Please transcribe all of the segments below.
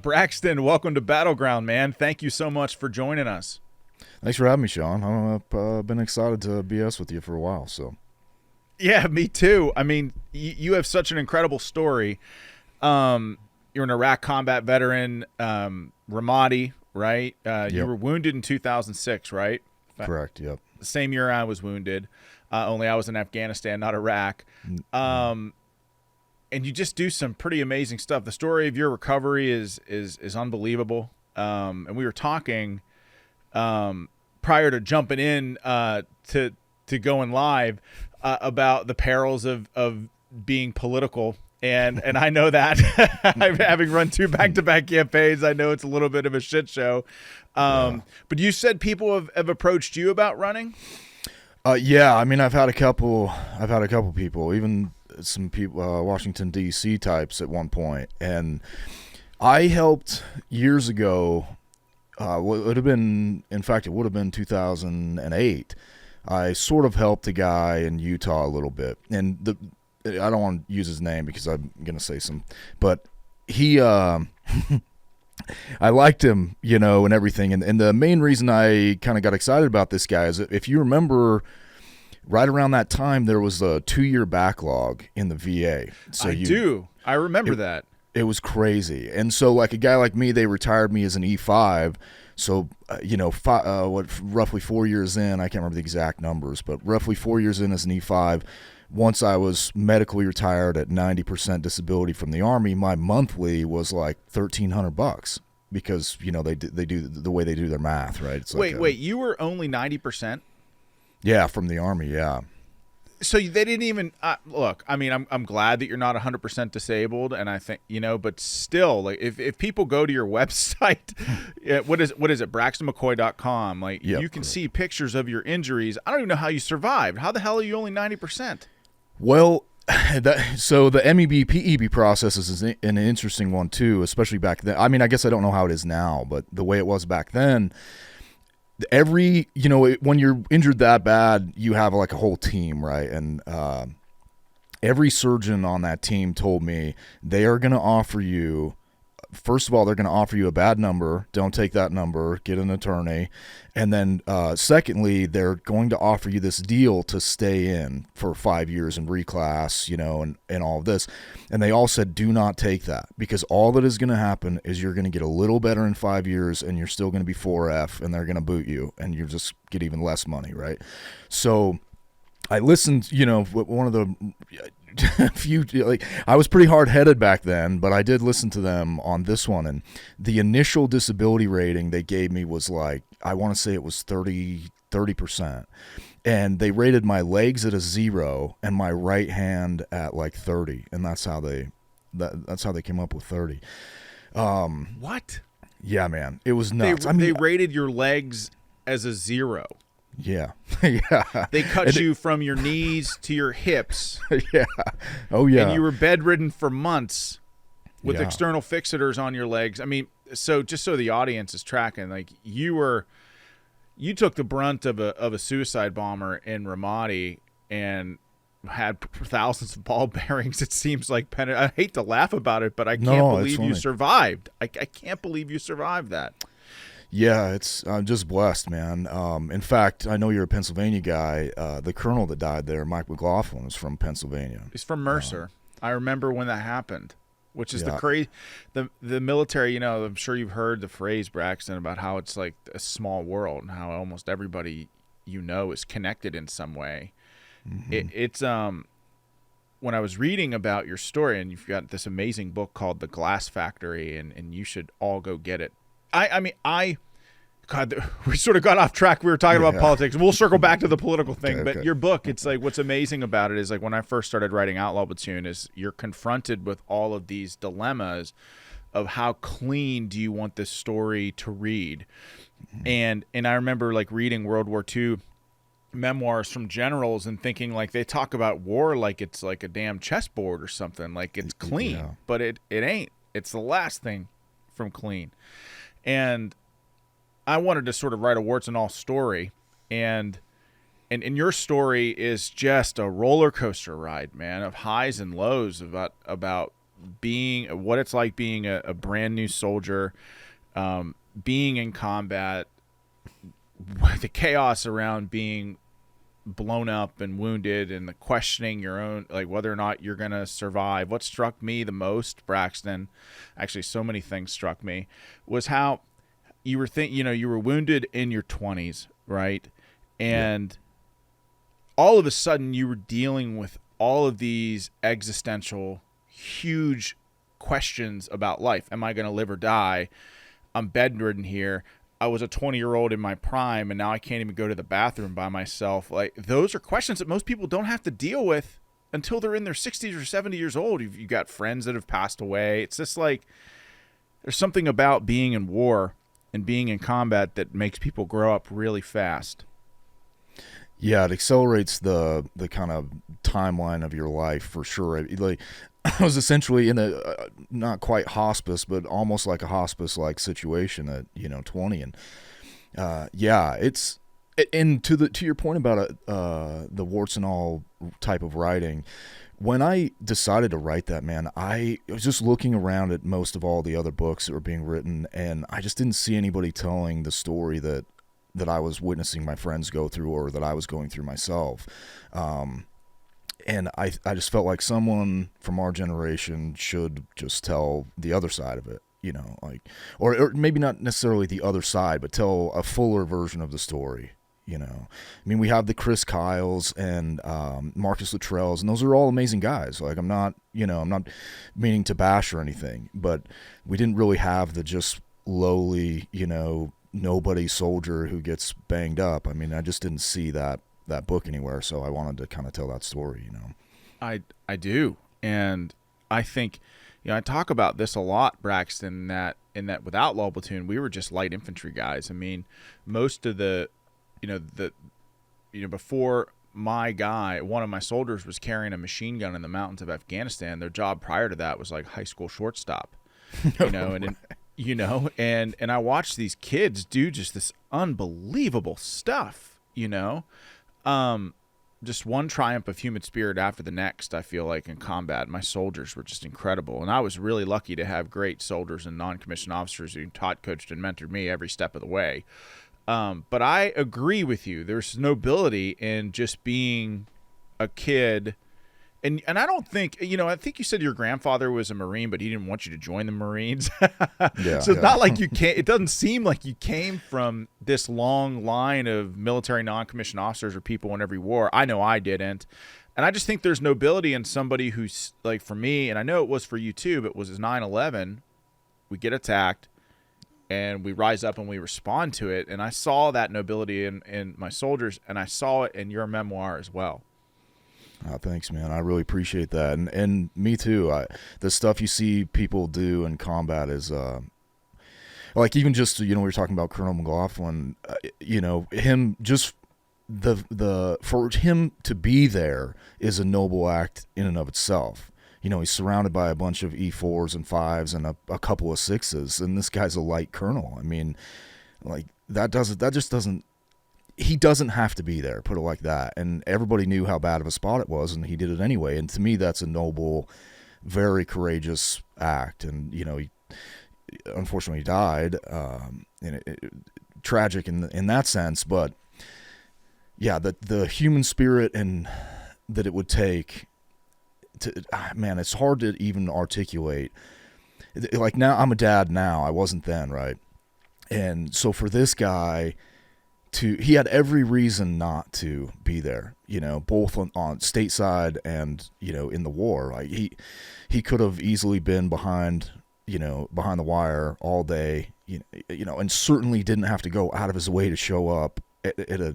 Braxton, welcome to Battleground, man. Thank you so much for joining us. Thanks for having me, Sean. I've been excited to BS with you for a while. So, yeah, me too. I mean, you have such an incredible story. You're an Iraq combat veteran, Ramadi, right? Yep. You were wounded in 2006, right? Correct. Yep. The same year I was wounded. Only I was in Afghanistan, not Iraq. And you just do some pretty amazing stuff. The story of your recovery is unbelievable. And we were talking prior to jumping in to going live about the perils of being political. And I know that having run 2 back-to-back campaigns, I know it's a little bit of a shit show. But you said people have approached you about running? Yeah, I mean, I've had a couple people, even some people, Washington D.C. types at one point, and I helped years ago. It would have been 2008. I sort of helped a guy in Utah a little bit, and I don't want to use his name because I'm gonna say some, but he. I liked him, and everything. And the main reason I kind of got excited about this guy is if you remember, right around that time, there was a 2-year backlog in the VA. So I remember that. It was crazy. And so like a guy like me, they retired me as an E5. So, roughly 4 years in, I can't remember the exact numbers, but roughly 4 years in as an E5, once I was medically retired at 90% disability from the Army, my monthly was like $1,300 because they do the way they do their math, right? It's wait, you were only 90%? Yeah, from the Army, yeah. So they didn't even look. I mean, I'm glad that you're not 100% disabled, and I think but still, like if people go to your website, what is it, BraxtonMcCoy.com? Like you can see pictures of your injuries. I don't even know how you survived. How the hell are you only 90%? Well, so the MEB PEB process is an interesting one too, especially back then. I mean, I guess I don't know how it is now, but the way it was back then, when you're injured that bad, you have like a whole team, right? And every surgeon on that team told me they are going to offer you, first of all, they're going to offer you a bad number. Don't take that number. Get an attorney. And then secondly, they're going to offer you this deal to stay in for 5 years and reclass, and all of this. And they all said, do not take that, because all that is going to happen is you're going to get a little better in 5 years and you're still going to be 4F and they're going to boot you and you just get even less money, right? So I listened, one of the I was pretty hard-headed back then, but I did listen to them on this one, and the initial disability rating they gave me was like, I want to say it was 30%, and they rated my legs at a 0 and my right hand at like 30, and that's how they came up with 30. What? Yeah, man, it was nuts. They rated your legs as a 0. Yeah. Yeah. They cut you from your knees to your hips. Yeah. Oh, yeah. And you were bedridden for months with external fixators on your legs. I mean, so just so the audience is tracking, like you took the brunt of a suicide bomber in Ramadi and had thousands of ball bearings. It seems like I hate to laugh about it, but I can't believe you survived. I can't believe you survived that. Yeah, I'm just blessed, man. In fact, I know you're a Pennsylvania guy. The colonel that died there, McLaughlin, was from Pennsylvania. He's from Mercer. I remember when that happened, which is the military. I'm sure you've heard the phrase, Braxton, about how it's like a small world and how almost everybody is connected in some way. Mm-hmm. It's when I was reading about your story, and you've got this amazing book called The Glass Factory, and you should all go get it. God, we sort of got off track. We were talking about politics. We'll circle back to the political thing. Okay, but your book, it's like what's amazing about it is like when I first started writing Outlaw Platoon is you're confronted with all of these dilemmas of how clean do you want this story to read. Mm-hmm. And I remember like reading World War II memoirs from generals and thinking like they talk about war like it's like a damn chessboard or something. Like it's clean, but it ain't. It's the last thing from clean. And I wanted to sort of write a warts and all story, and your story is just a roller coaster ride, man, of highs and lows about what it's like being a brand new soldier, being in combat, the chaos around being blown up and wounded, and the questioning your own, like whether or not you're going to survive. What struck me the most, Braxton, actually so many things struck me, was how you were you were wounded in your 20s, right? And all of a sudden you were dealing with all of these existential, huge questions about life. Am I going to live or die? I'm bedridden here. I was a 20-year-old in my prime, and now I can't even go to the bathroom by myself. Like, those are questions that most people don't have to deal with until they're in their 60s or 70 years old. You've got friends that have passed away. It's just like there's something about being in war and being in combat that makes people grow up really fast. Yeah, it accelerates the kind of timeline of your life for sure. Like, I was essentially in a not quite hospice, but almost like a hospice-like situation at 20, and it's to your point about the warts and all type of writing. When I decided to write that, man, I was just looking around at most of all the other books that were being written, and I just didn't see anybody telling the story that I was witnessing my friends go through, or that I was going through myself. And I just felt like someone from our generation should just tell the other side of it, like, or maybe not necessarily the other side, but tell a fuller version of the story. I mean, we have the Chris Kyles and Marcus Luttrells, and those are all amazing guys. Like, I'm not meaning to bash or anything, but we didn't really have the just lowly, nobody soldier who gets banged up. I mean, I just didn't see that book anywhere, so I wanted to kind of tell that story. I do, and I think I talk about this a lot, Braxton, that with Outlaw Platoon we were just light infantry guys. I mean, most of the before my guy, one of my soldiers was carrying a machine gun in the mountains of Afghanistan. Their job prior to that was like high school shortstop. And I watched these kids do just this unbelievable stuff. Just one triumph of human spirit after the next. I feel like in combat, my soldiers were just incredible, and I was really lucky to have great soldiers and non-commissioned officers who taught, coached, and mentored me every step of the way. But I agree with you. There's nobility in just being a kid. And I don't think, I think you said your grandfather was a Marine, but he didn't want you to join the Marines. So it's not like it doesn't seem like you came from this long line of military non-commissioned officers or people in every war. I know I didn't. And I just think there's nobility in somebody who's, like, for me, and I know it was for you too, but it was 9/11. We get attacked and we rise up and we respond to it. And I saw that nobility in my soldiers, and I saw it in your memoir as well. Oh, thanks, man. I really appreciate that, and me too. The stuff you see people do in combat is, like, even just we were talking about Colonel McLaughlin. Him just for him to be there is a noble act in and of itself. He's surrounded by a bunch of E4s and 5s and a couple of 6s, and this guy's a light colonel. I mean, like, that just doesn't. He doesn't have to be there, put it like that. And everybody knew how bad of a spot it was, and he did it anyway. And to me, that's a noble, very courageous act. And, he unfortunately died, and tragic in that sense. But, yeah, the human spirit and that it would take to, man, it's hard to even articulate. Like, now, I'm a dad now. I wasn't then, right? And so for this guy, he had every reason not to be there, both on stateside and, in the war. Like, he could have easily been behind the wire all day, and certainly didn't have to go out of his way to show up at a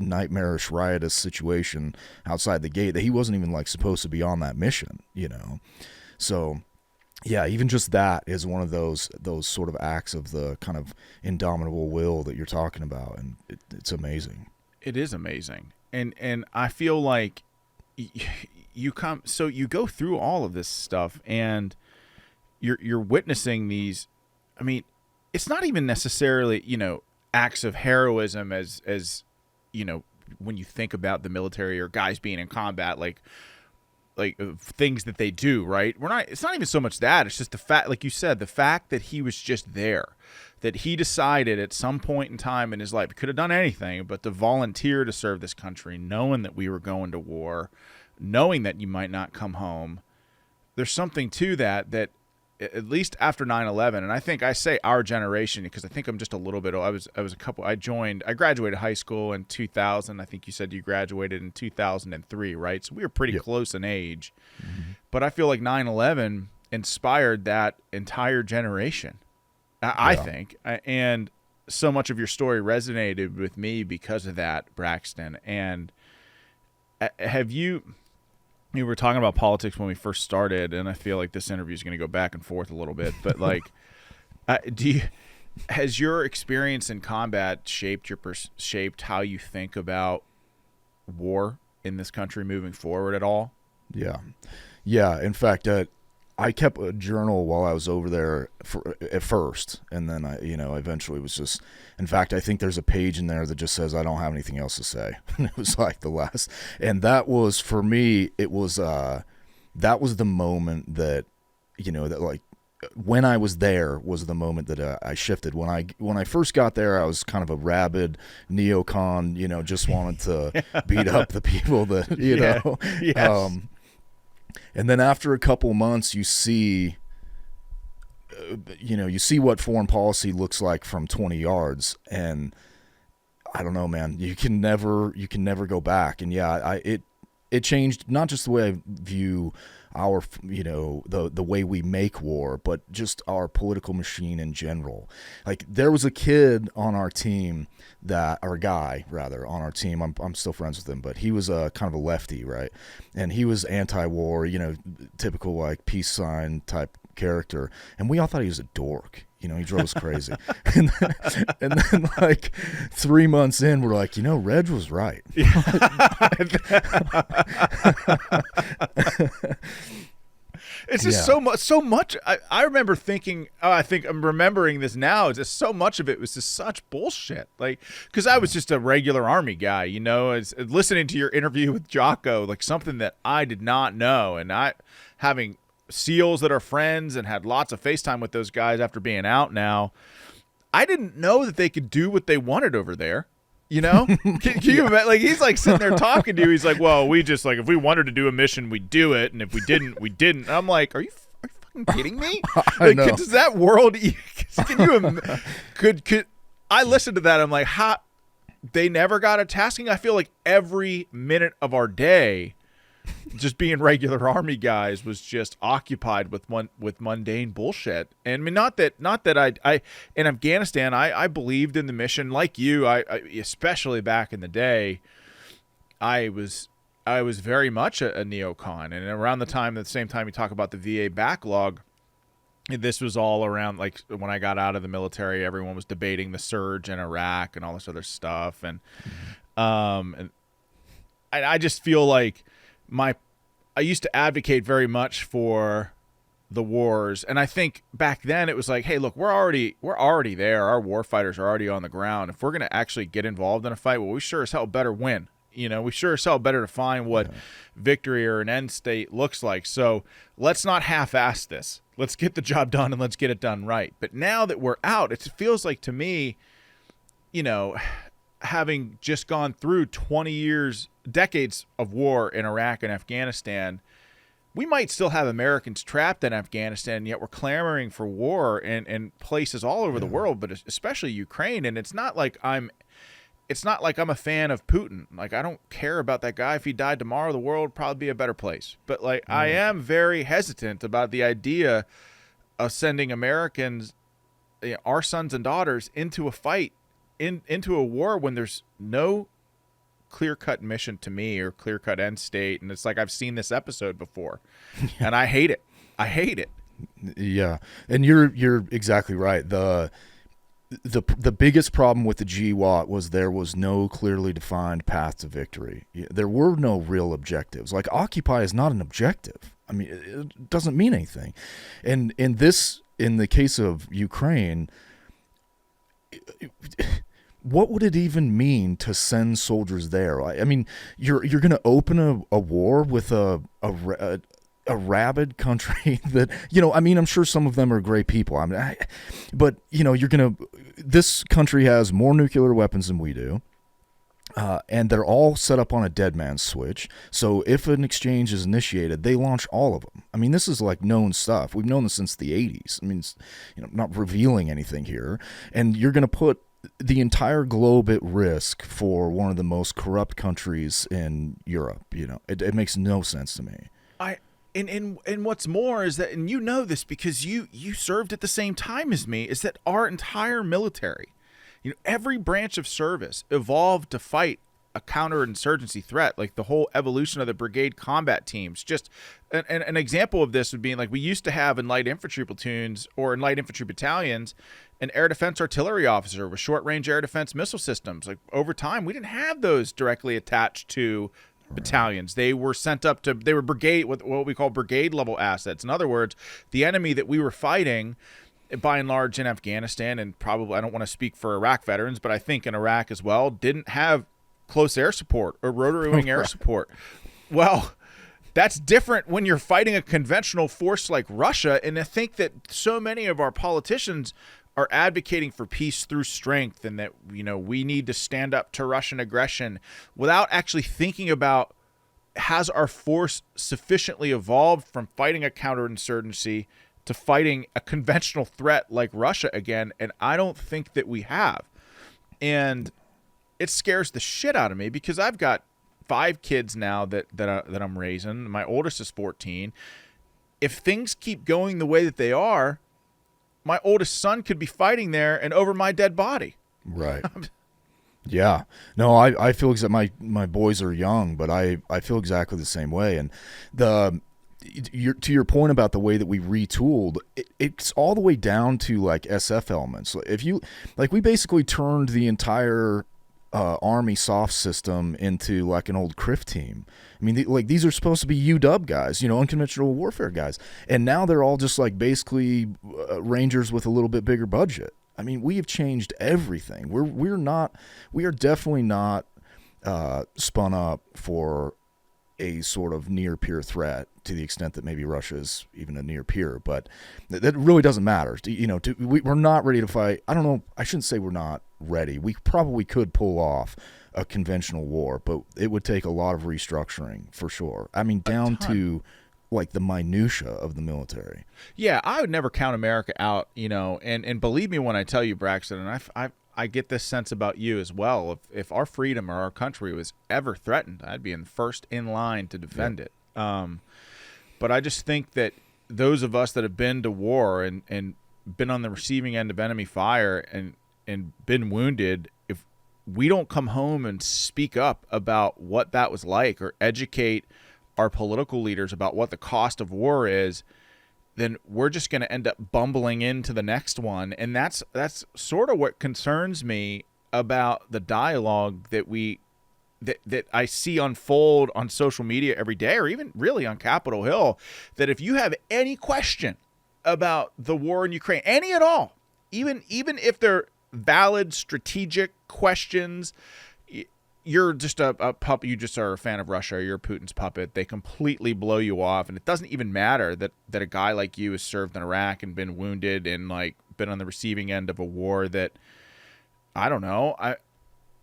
nightmarish, riotous situation outside the gate that he wasn't even, like, supposed to be on that mission, So, yeah, even just that is one of those sort of acts of the kind of indomitable will that you're talking about, and it's amazing. It is amazing, and I feel like you go through all of this stuff, and you're witnessing these. I mean, it's not even necessarily acts of heroism as when you think about the military or guys being in combat, like things that they do, right? It's not even so much that, it's just the fact, like you said, the fact that he was just there, that he decided at some point in time in his life, he could have done anything, but to volunteer to serve this country, knowing that we were going to war, knowing that you might not come home. There's something to that at least after 9/11, and I think I say our generation because I think I'm just a little bit old. I graduated high school in 2000. I think you said you graduated in 2003, right? So we were pretty close in age. Mm-hmm. But I feel like 9/11 inspired that entire generation, I think. And so much of your story resonated with me because of that, Braxton. And we were talking about politics when we first started, and I feel like this interview is going to go back and forth a little bit. But like, has your experience in combat shaped how you think about war in this country moving forward at all? Yeah. In fact, I kept a journal while I was over there at first, and then I eventually was just. In fact, I think there's a page in there that just says I don't have anything else to say. It was like the last, and that was for me. It was that was the moment that that like when I was there was the moment that I shifted. When I first got there, I was kind of a rabid neocon. Just wanted to beat up the people that know. Yes. And then after a couple months, you see what foreign policy looks like from 20 yards, and I don't know, man. You can never go back. And it changed not just the way I view our the way we make war, but just our political machine in general. Like there was a kid on our team or a guy rather on our team. I'm still friends with him, but he was a kind of a lefty, right? And he was anti-war, typical like peace sign type character, and we all thought he was a dork. He drove us crazy. and then like 3 months in, we're like, Reg was right. It's just so much. I remember thinking, I think I'm remembering this now. It's just so much of it was just such bullshit. Like, because I was just a regular Army guy, it's listening to your interview with Jocko, like something that I did not know. And having SEALs that are friends and had lots of FaceTime with those guys after being out now, I didn't know that they could do what they wanted over there. Can you imagine? Like he's like sitting there talking to you. He's like, "Well, we just like if we wanted to do a mission, we'd do it, and if we didn't, we didn't." And I'm like, "Are you fucking kidding me? Like, does that world? Can you? Could I listen to that? I'm like, how? They never got a tasking. I feel like every minute of our day, just being regular Army guys, was just occupied with mundane bullshit. And I mean, not that I in Afghanistan, I believed in the mission like you. I especially back in the day, I was very much a neocon. And around the same time you talk about the VA backlog, this was all around like when I got out of the military, everyone was debating the surge in Iraq and all this other stuff. And and I just feel like I used to advocate very much for the wars, and I think back then it was like, hey, look, we're already there. Our war fighters are already on the ground. If we're going to actually get involved in a fight, well, we sure as hell better win. We sure as hell better define what victory or an end state looks like. So let's not half-ass this. Let's get the job done and let's get it done right. But now that we're out, it feels like to me, having just gone through 20 years, decades of war in Iraq and Afghanistan, we might still have Americans trapped in Afghanistan, yet we're clamoring for war in places all over the world, but especially Ukraine. And it's not like I'm a fan of Putin. Like, I don't care about that guy. If he died tomorrow, the world would probably be a better place. But like, I am very hesitant about the idea of sending Americans, our sons and daughters, into a fight, into a war when there's no clear-cut mission to me or clear-cut end state. And it's like, I've seen this episode before and I hate it. Yeah. And you're exactly right. The biggest problem with the GWOT was there was no clearly defined path to victory. There were no real objectives. Like, occupy is not an objective. I mean, it doesn't mean anything. And in the case of Ukraine, what would it even mean to send soldiers there? I mean, you're going to open a war with a rabid country that, I mean, I'm sure some of them are great people. But this country has more nuclear weapons than we do. And they're all set up on a dead man's switch. So if an exchange is initiated, they launch all of them. I mean, this is like known stuff. We've known this since the 80s. I mean, I'm not revealing anything here. And you're going to put the entire globe at risk for one of the most corrupt countries in Europe. It makes no sense to me. And what's more is that, and this because you served at the same time as me, is that our entire military, every branch of service evolved to fight a counterinsurgency threat, like the whole evolution of the brigade combat teams. Just an example of this would be like we used to have in light infantry platoons or in light infantry battalions an air defense artillery officer with short-range air defense missile systems. Like over time, we didn't have those directly attached to battalions. They were sent up to, they were brigade, what we call brigade level assets. In other words, the enemy that we were fighting by and large in Afghanistan, and probably, I don't want to speak for Iraq veterans, but I think in Iraq as well, didn't have close air support or rotary wing air support. Well, that's different when you're fighting a conventional force like Russia. And I think that so many of our politicians are advocating for peace through strength, and that, we need to stand up to Russian aggression without actually thinking about, has our force sufficiently evolved from fighting a counterinsurgency to fighting a conventional threat like Russia again? And I don't think that we have. And it scares the shit out of me because I've got 5 kids now that I'm raising. My oldest is 14. If things keep going the way that they are, my oldest son could be fighting there and over my dead body. Right. Yeah. No, I feel exactly, my boys are young, but I feel exactly the same way. And to your point about the way that we retooled, it's all the way down to like SF elements. We basically turned the entire Army soft system into like an old CRIF team. I mean, these are supposed to be UW guys, unconventional warfare guys, and now they're all just like basically Rangers with a little bit bigger budget. I mean, we have changed everything. We are definitely not spun up for a sort of near peer threat to the extent that maybe Russia is even a near peer, but that really doesn't matter. We're not ready to fight. I don't know. I shouldn't say we're not ready. We probably could pull off a conventional war, but it would take a lot of restructuring for sure. I mean, down to like the minutia of the military. Yeah, I would never count America out, and believe me when I tell you, Braxton, and I get this sense about you as well. If our freedom or our country was ever threatened, I'd be first in line to defend it. But I just think that those of us that have been to war and been on the receiving end of enemy fire and been wounded, if we don't come home and speak up about what that was like or educate our political leaders about what the cost of war is, then we're just going to end up bumbling into the next one. And that's sort of what concerns me about the dialogue that I see unfold on social media every day, or even really on Capitol Hill, that if you have any question about the war in Ukraine, any at all, even if they're valid strategic questions, you're just a puppet. You just are a fan of Russia. You're Putin's puppet. They completely blow you off. And it doesn't even matter that a guy like you has served in Iraq and been wounded and like been on the receiving end of a war that, I don't know.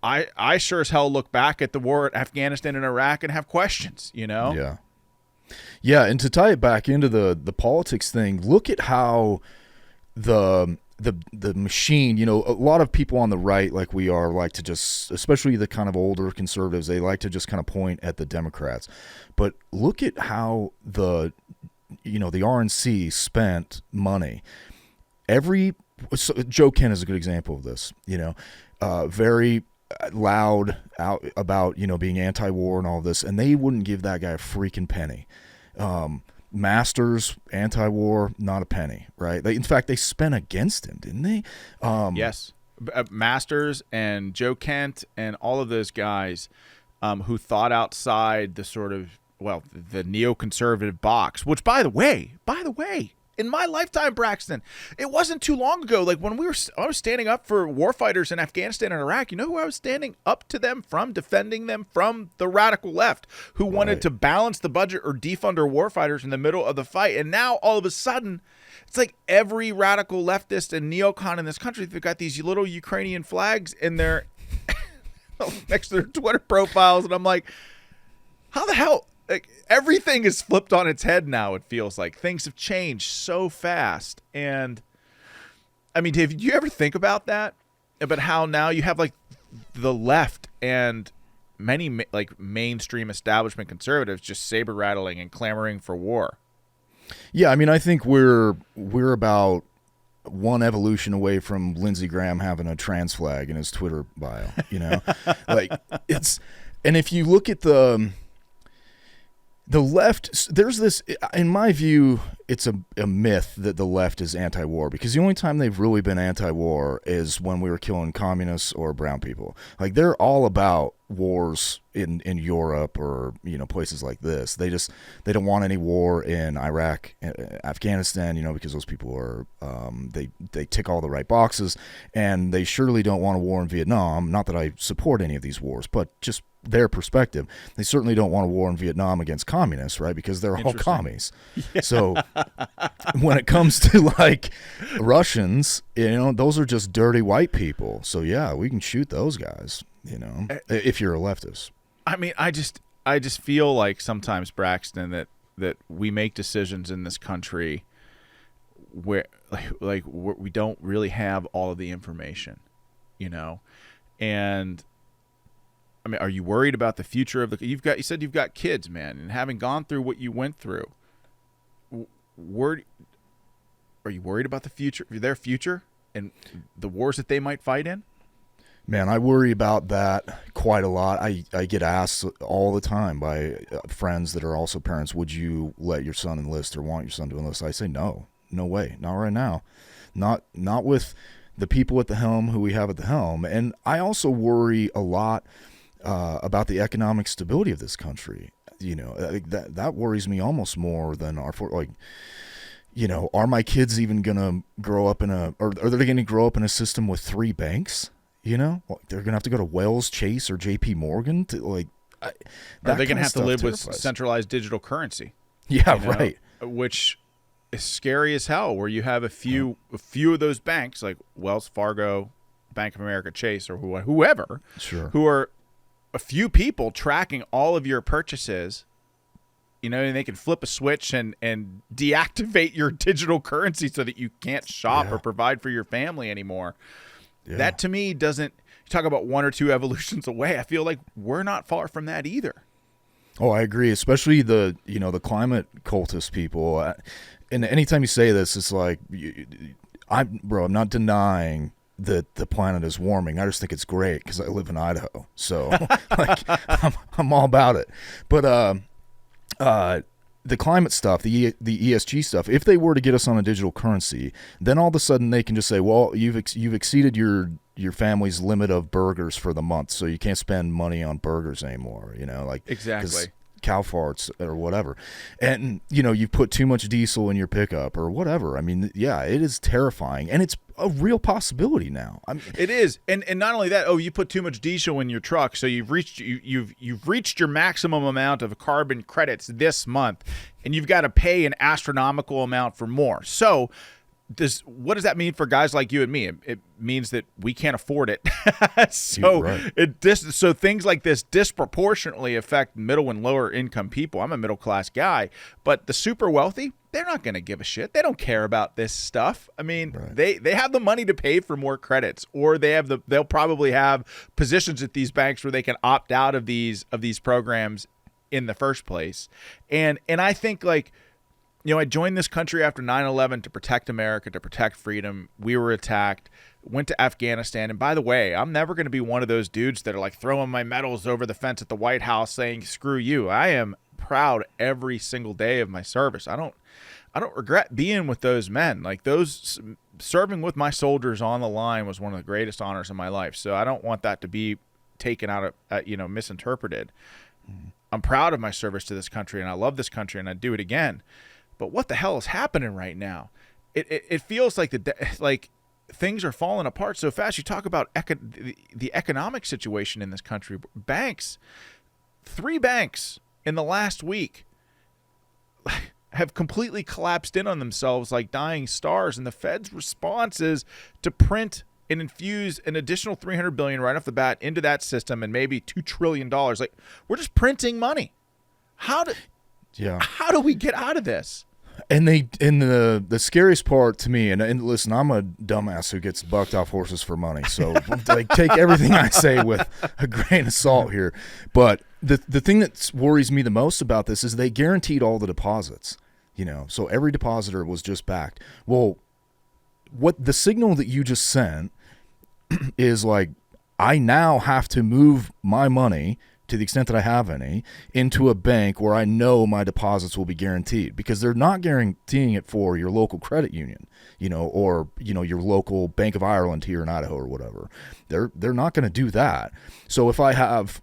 I sure as hell look back at the war at Afghanistan and Iraq and have questions, Yeah. Yeah. And to tie it back into the politics thing, look at how the machine, a lot of people on the right, like we are, like to just, especially the kind of older conservatives, they like to just kind of point at the Democrats. But look at how the RNC spent money. Joe Kent is a good example of this, very loud out about, being anti-war and all this, and they wouldn't give that guy a freaking penny. Masters, anti-war, not a penny, right? In fact, they spent against him, didn't they? Yes. Masters and Joe Kent and all of those guys who thought outside the sort of, the neoconservative box, which, by the way, in my lifetime, Braxton. It wasn't too long ago. Like when I was standing up for warfighters in Afghanistan and Iraq. You know who I was standing up to them from, defending them from the radical left who wanted to balance the budget or defund our warfighters in the middle of the fight. And now all of a sudden, it's like every radical leftist and neocon in this country, they've got these little Ukrainian flags in their next to their Twitter profiles. And I'm like, how the hell? Like, everything is flipped on its head now, it feels like. Things have changed so fast. And, I mean, Dave, do you ever think about that? About how now you have, like, the left and many, like, mainstream establishment conservatives just saber-rattling and clamoring for war? Yeah, I mean, I think we're about one evolution away from Lindsey Graham having a trans flag in his Twitter bio, you know? Like, it's... And if you look at the left, there's this, in my view, it's a myth that the left is anti-war, because the only time they've really been anti-war is when we were killing communists or brown people. Like, they're all about wars in Europe or, you know, places like this. They don't want any war in Iraq, Afghanistan, you know, because those people are, they tick all the right boxes, and they surely don't want a war in Vietnam. Not that I support any of these wars, but just their perspective, they certainly don't want a war in Vietnam against communists, right? Because they're all commies. Yeah. So when it comes to like Russians, you know, those are just dirty white people. So yeah, we can shoot those guys, you know, if you're a leftist. I mean, I just feel like sometimes, Braxton, that we make decisions in this country where we don't really have all of the information, you know, and I mean, are you worried about the future of you said you've got kids, man, and having gone through what you went through, are you worried about their future and the wars that they might fight in? Man, I worry about that quite a lot. I get asked all the time by friends that are also parents, would you let your son enlist or want your son to enlist? I say no way, not right now, not with the people at the helm who we have at the helm. And I also worry a lot about the economic stability of this country. You know, that worries me almost more than you know, are my kids even going to grow up or are they going to grow up in a system with 3 banks? You know, they're going to have to go to Wells, Chase, or JP Morgan to are they going to have to live with centralized digital currency? Yeah, you know, right. Which is scary as hell, where you have a few of those banks like Wells Fargo, Bank of America, Chase, or whoever, sure, who are a few people tracking all of your purchases, you know, and they can flip a switch and deactivate your digital currency so that you can't shop or provide for your family anymore. Yeah. That to me doesn't, you talk about 1 or 2 evolutions away. I feel like we're not far from that either. Oh, I agree. Especially the climate cultist people. And anytime you say this, it's like, I'm not denying that the planet is warming. I just think it's great because I live in Idaho. So like, I'm all about it. But the climate stuff, the ESG stuff, if they were to get us on a digital currency, then all of a sudden they can just say, well, you've exceeded your family's limit of burgers for the month, so you can't spend money on burgers anymore, you know, like exactly cow farts or whatever. And, you know, you put too much diesel in your pickup or whatever. I mean, yeah, it is terrifying, and it's a real possibility now. I mean, it is. And not only that, you put too much diesel in your truck, so you've reached your maximum amount of carbon credits this month, and you've got to pay an astronomical amount for more. So what does that mean for guys like you and me? It means that we can't afford it. So right. So things like this disproportionately affect middle and lower income people. I'm a middle class guy, but the super wealthy, they're not going to give a shit. They don't care about this stuff. I mean, right. they have the money to pay for more credits, or they'll probably have positions at these banks where they can opt out of these programs in the first place. And I think, like, you know, I joined this country after 9/11 to protect America, to protect freedom. We were attacked, went to Afghanistan. And by the way, I'm never going to be one of those dudes that are like throwing my medals over the fence at the White House saying, screw you. I am proud every single day of my service. I don't regret being with those men. Like, those serving with my soldiers on the line was one of the greatest honors in my life. So I don't want that to be taken out of, misinterpreted. I'm proud of my service to this country, and I love this country, and I'd do it again. But what the hell is happening right now? It feels like like things are falling apart so fast. You talk about the economic situation in this country. Banks, 3 banks in the last week have completely collapsed in on themselves like dying stars, and the Fed's response is to print and infuse an additional $300 billion right off the bat into that system, and maybe $2 trillion. Like, we're just printing money. How do we get out of this? And the scariest part to me, and listen, I'm a dumbass who gets bucked off horses for money, so like take everything I say with a grain of salt here. But the thing that worries me the most about this is they guaranteed all the deposits, so every depositor was just backed. Well, what the signal that you just sent is like, I now have to move my money, to the extent that I have any, into a bank where I know my deposits will be guaranteed, because they're not guaranteeing it for your local credit union, or your local Bank of Ireland here in Idaho or whatever. They're not going to do that. So if I have,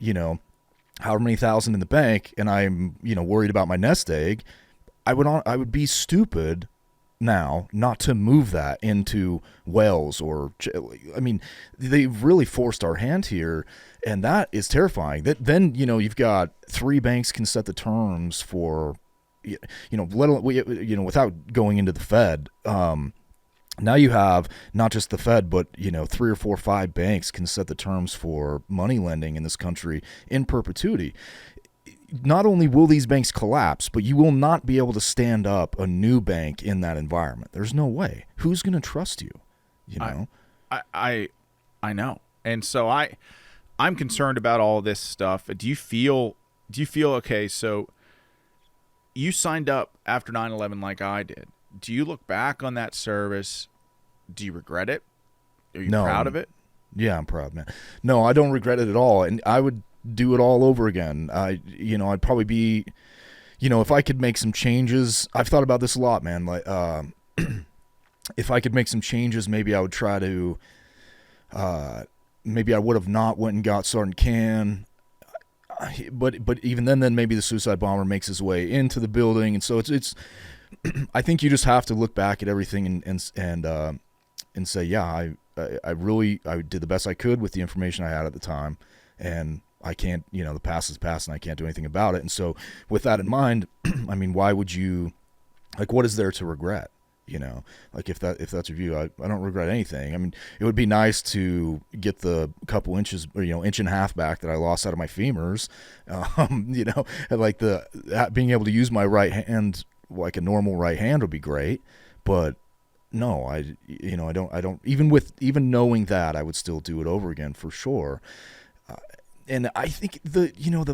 however many thousand in the bank, and I'm, worried about my nest egg, I would be stupid now not to move that into Wales they've really forced our hand here, and that is terrifying. That then you've got 3 banks can set the terms for without going into the Fed. Now you have not just the Fed, but 3 or 4 or 5 banks can set the terms for money lending in this country in perpetuity. Not only will these banks collapse, but you will not be able to stand up a new bank in that environment. There's no way. Who's going to trust you? I know. And so I'm concerned about all this stuff. Do you feel okay, so you signed up after 9/11 like I did. Do you look back on that service? Do you regret it? Are you proud of it? Yeah, I'm proud, man. No, I don't regret it at all. And I would do it all over again. I'd probably be, if I could make some changes. I've thought about this a lot, man. Like, if I could make some changes, maybe I would try to, maybe I would have not went and got Sergeant Can. But even then maybe the suicide bomber makes his way into the building. And so it's I think you just have to look back at everything and say, yeah, I did the best I could with the information I had at the time, and I can't, the past is past and I can't do anything about it. And so with that in mind, I mean, why would you, like, what is there to regret? Like if that's your view, I don't regret anything. I mean, it would be nice to get the couple inches or, inch and a half back that I lost out of my femurs, and like being able to use my right hand like a normal right hand would be great. But no, I don't, even knowing that, I would still do it over again for sure. And I think the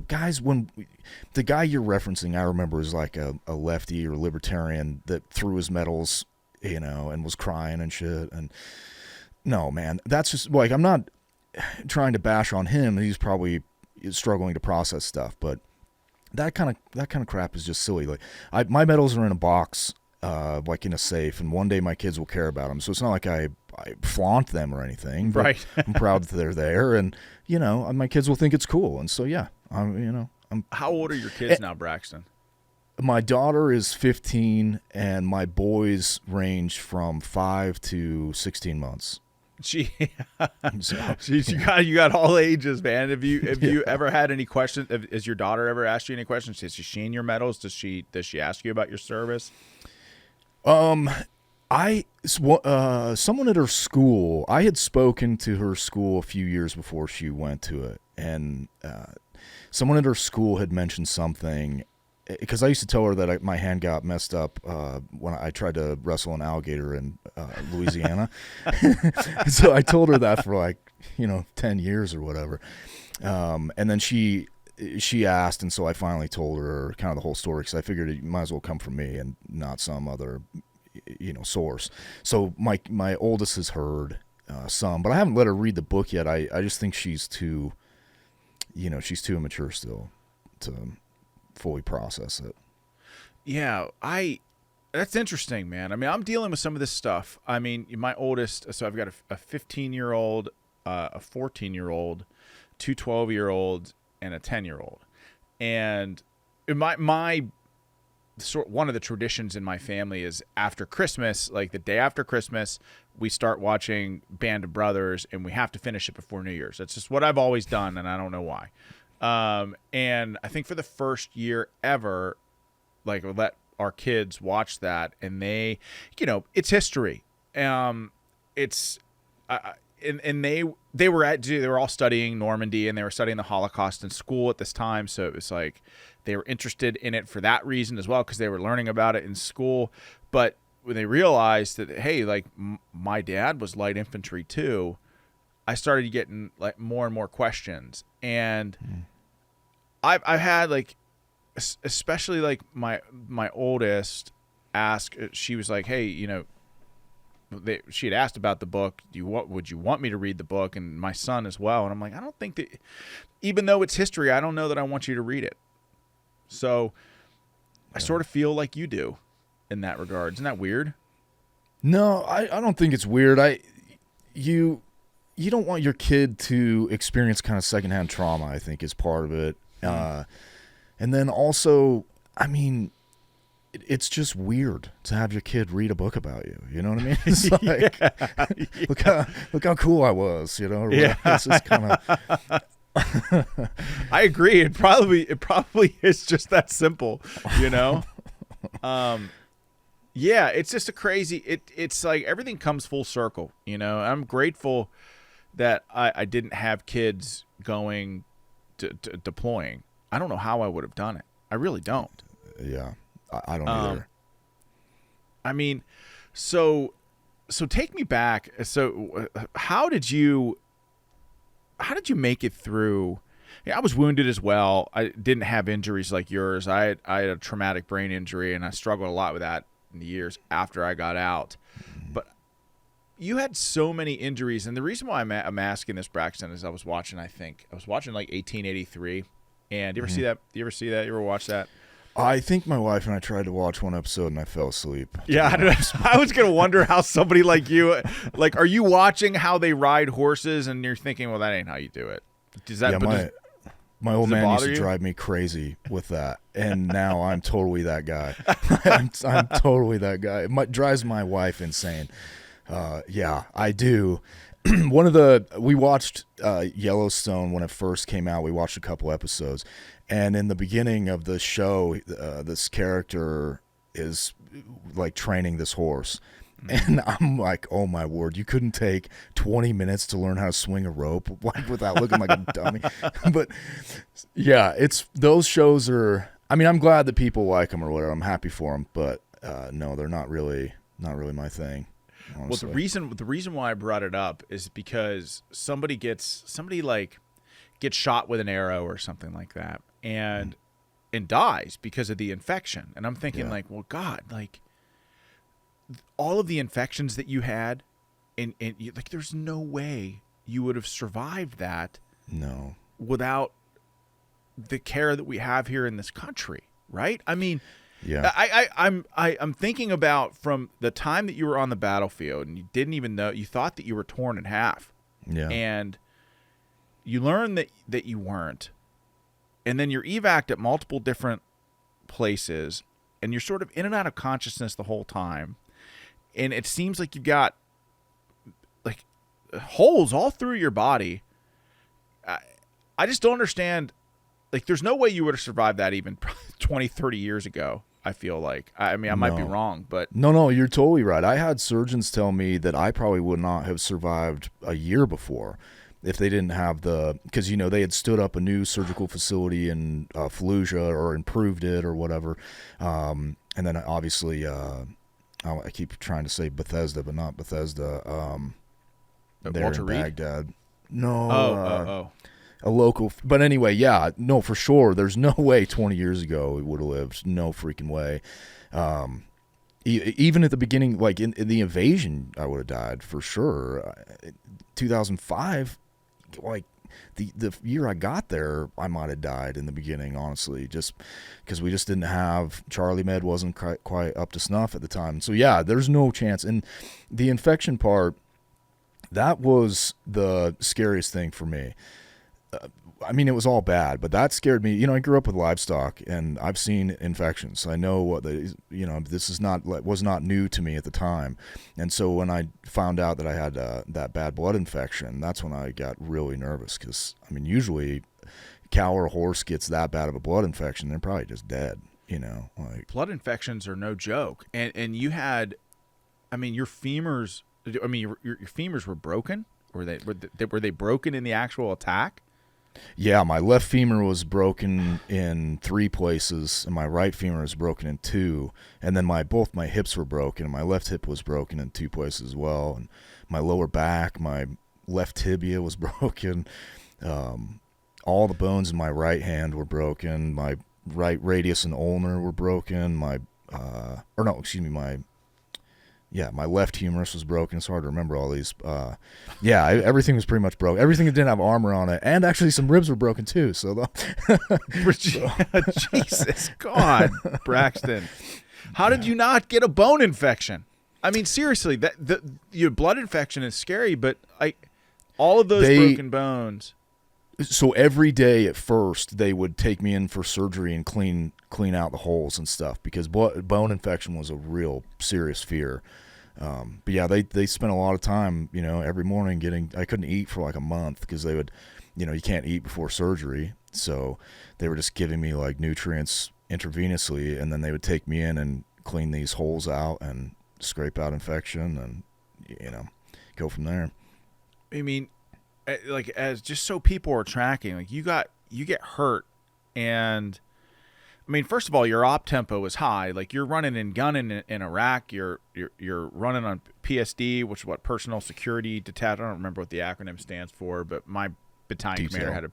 guy you're referencing, I remember, is like a lefty or libertarian that threw his medals, and was crying and shit. And no, man, that's just like, I'm not trying to bash on him. He's probably struggling to process stuff, but that kind of crap is just silly. Like, my medals are in a box, like in a safe, and one day my kids will care about them. So it's not like I flaunt them or anything. But right. I'm proud that they're there, and my kids will think it's cool. And so yeah, I'm. How old are your kids now, Braxton? My daughter is 15, and my boys range from 5 to 16 months. You got all ages, man. Have you ever had any questions? Has your daughter ever asked you any questions? Has she seen your medals? Does she ask you about your service? Someone at her school, I had spoken to her school a few years before she went to it, and someone at her school had mentioned something, because I used to tell her that my hand got messed up when I tried to wrestle an alligator in Louisiana. So I told her that for 10 years or whatever. And then she asked, and so I finally told her kind of the whole story, because I figured it might as well come from me and not some other source. So my oldest has heard some, but I haven't let her read the book yet. I just think she's too immature still to fully process it. Yeah, that's interesting, man. I mean, I'm dealing with some of this stuff. I mean, my oldest, so I've got a 15-year-old, a 14-year-old, 2 12-year-olds, and a 10-year-old. And my one of the traditions in my family is after Christmas, like the day after Christmas, we start watching Band of Brothers, and we have to finish it before New Year's. That's just what I've always done, and I don't know why. And I think for the first year ever, like we let our kids watch that, and they, it's history. It's and they were all studying Normandy, and they were studying the Holocaust in school at this time, so it was like they were interested in it for that reason as well, because they were learning about it in school. But when they realized that, hey, like my dad was light infantry too, I started getting like more and more questions. And I've had like, especially like my oldest ask, she was like, hey, she had asked about the book. Would you want me to read the book? And my son as well. And I'm like, I don't think that, even though it's history, I don't know that I want you to read it. So I sort of feel like you do in that regard. Isn't that weird? No, I don't think it's weird. You don't want your kid to experience kind of secondhand trauma, I think, is part of it. And then also, I mean, it's just weird to have your kid read a book about you. You know what I mean? It's like, look how cool I was, Yeah. It's just kind of... I agree. It probably is just that simple, Yeah, it's just a crazy, it's like everything comes full circle, I'm grateful that I didn't have kids going to deploying. I don't know how I would have done it. I really don't. Yeah, I don't either. I mean, so take me back. So how did you make it through? Yeah, I was wounded as well. I didn't have injuries like yours. I had a traumatic brain injury, and I struggled a lot with that in the years after I got out. But you had so many injuries, and the reason why I'm asking this, Braxton, is I was watching like 1883, and you ever see that? You ever watch that? I think my wife and I tried to watch one episode, and I fell asleep. Yeah, I was going to wonder how somebody like you, like, are you watching how they ride horses, and you're thinking, well, that ain't how you do it? Does that? Yeah, my old man used to drive me crazy with that, and now I'm totally that guy. I'm totally that guy. It drives my wife insane. Yeah, I do. We watched Yellowstone when it first came out. We watched a couple episodes, and in the beginning of the show, this character is like training this horse. And I'm like, oh my word, you couldn't take 20 minutes to learn how to swing a rope like without looking like a dummy. But yeah, those shows are, I mean, I'm glad that people like them or whatever. I'm happy for them, but no, they're not really my thing. Honestly. Well, the reason why I brought it up is because somebody gets shot with an arrow or something like that, and dies because of the infection. And I'm thinking like, well, God, like all of the infections that you had, and like, there's no way you would have survived that. No. Without the care that we have here in this country, right? I mean, yeah. I'm thinking about from the time that you were on the battlefield and you didn't even know, you thought that you were torn in half. Yeah. And you learn that you weren't. And then you're evac'd at multiple different places, and you're sort of in and out of consciousness the whole time. And it seems like you've got like holes all through your body. I just don't understand. Like, there's no way you would have survived that even 20, 30 years ago, I feel like. I mean, I might be wrong, but... No, you're totally right. I had surgeons tell me that I probably would not have survived a year before if they didn't have because, they had stood up a new surgical facility in Fallujah or improved it or whatever. And then obviously, I keep trying to say Bethesda, but not Bethesda. There Walter in Reed? Baghdad. No. Oh. A local, but anyway, yeah, no, for sure. There's no way 20 years ago we would have lived. No freaking way. Even at the beginning, like in the invasion, I would have died for sure. 2005, like the year I got there, I might have died in the beginning, honestly, just because we just didn't have, Charlie Med wasn't quite up to snuff at the time. So yeah, there's no chance. And the infection part, that was the scariest thing for me. I mean, it was all bad, but that scared me. I grew up with livestock, and I've seen infections. I know what this was not new to me at the time. And so when I found out that I had that bad blood infection, that's when I got really nervous because, I mean, usually cow or horse gets that bad of a blood infection, they're probably just dead, blood infections are no joke. And you had, I mean, your femurs, your femurs were broken? Were they broken in the actual attack? Yeah, my left femur was broken in 3 places, and my right femur was broken in 2. And then both my hips were broken, and my left hip was broken in 2 places as well. And my lower back, my left tibia was broken. All the bones in my right hand were broken. My right radius and ulnar were broken. My left humerus was broken. It's hard to remember all these. Everything was pretty much broken. Everything that didn't have armor on it, and actually some ribs were broken too. Jesus God, Braxton, how did you not get a bone infection? I mean, seriously, your blood infection is scary, but all of those broken bones. So every day at first, they would take me in for surgery and clean out the holes and stuff because bone infection was a real serious fear. But yeah, they spent a lot of time, every morning I couldn't eat for like a month because they would, you can't eat before surgery. So they were just giving me like nutrients intravenously, and then they would take me in and clean these holes out and scrape out infection and, go from there. I mean, like, as just so people are tracking, like you get hurt, and I mean, first of all, your op tempo is high. Like you're running and gunning in Iraq. You're running on PSD, which is what personal security detachment. I don't remember what the acronym stands for, but my battalion commander had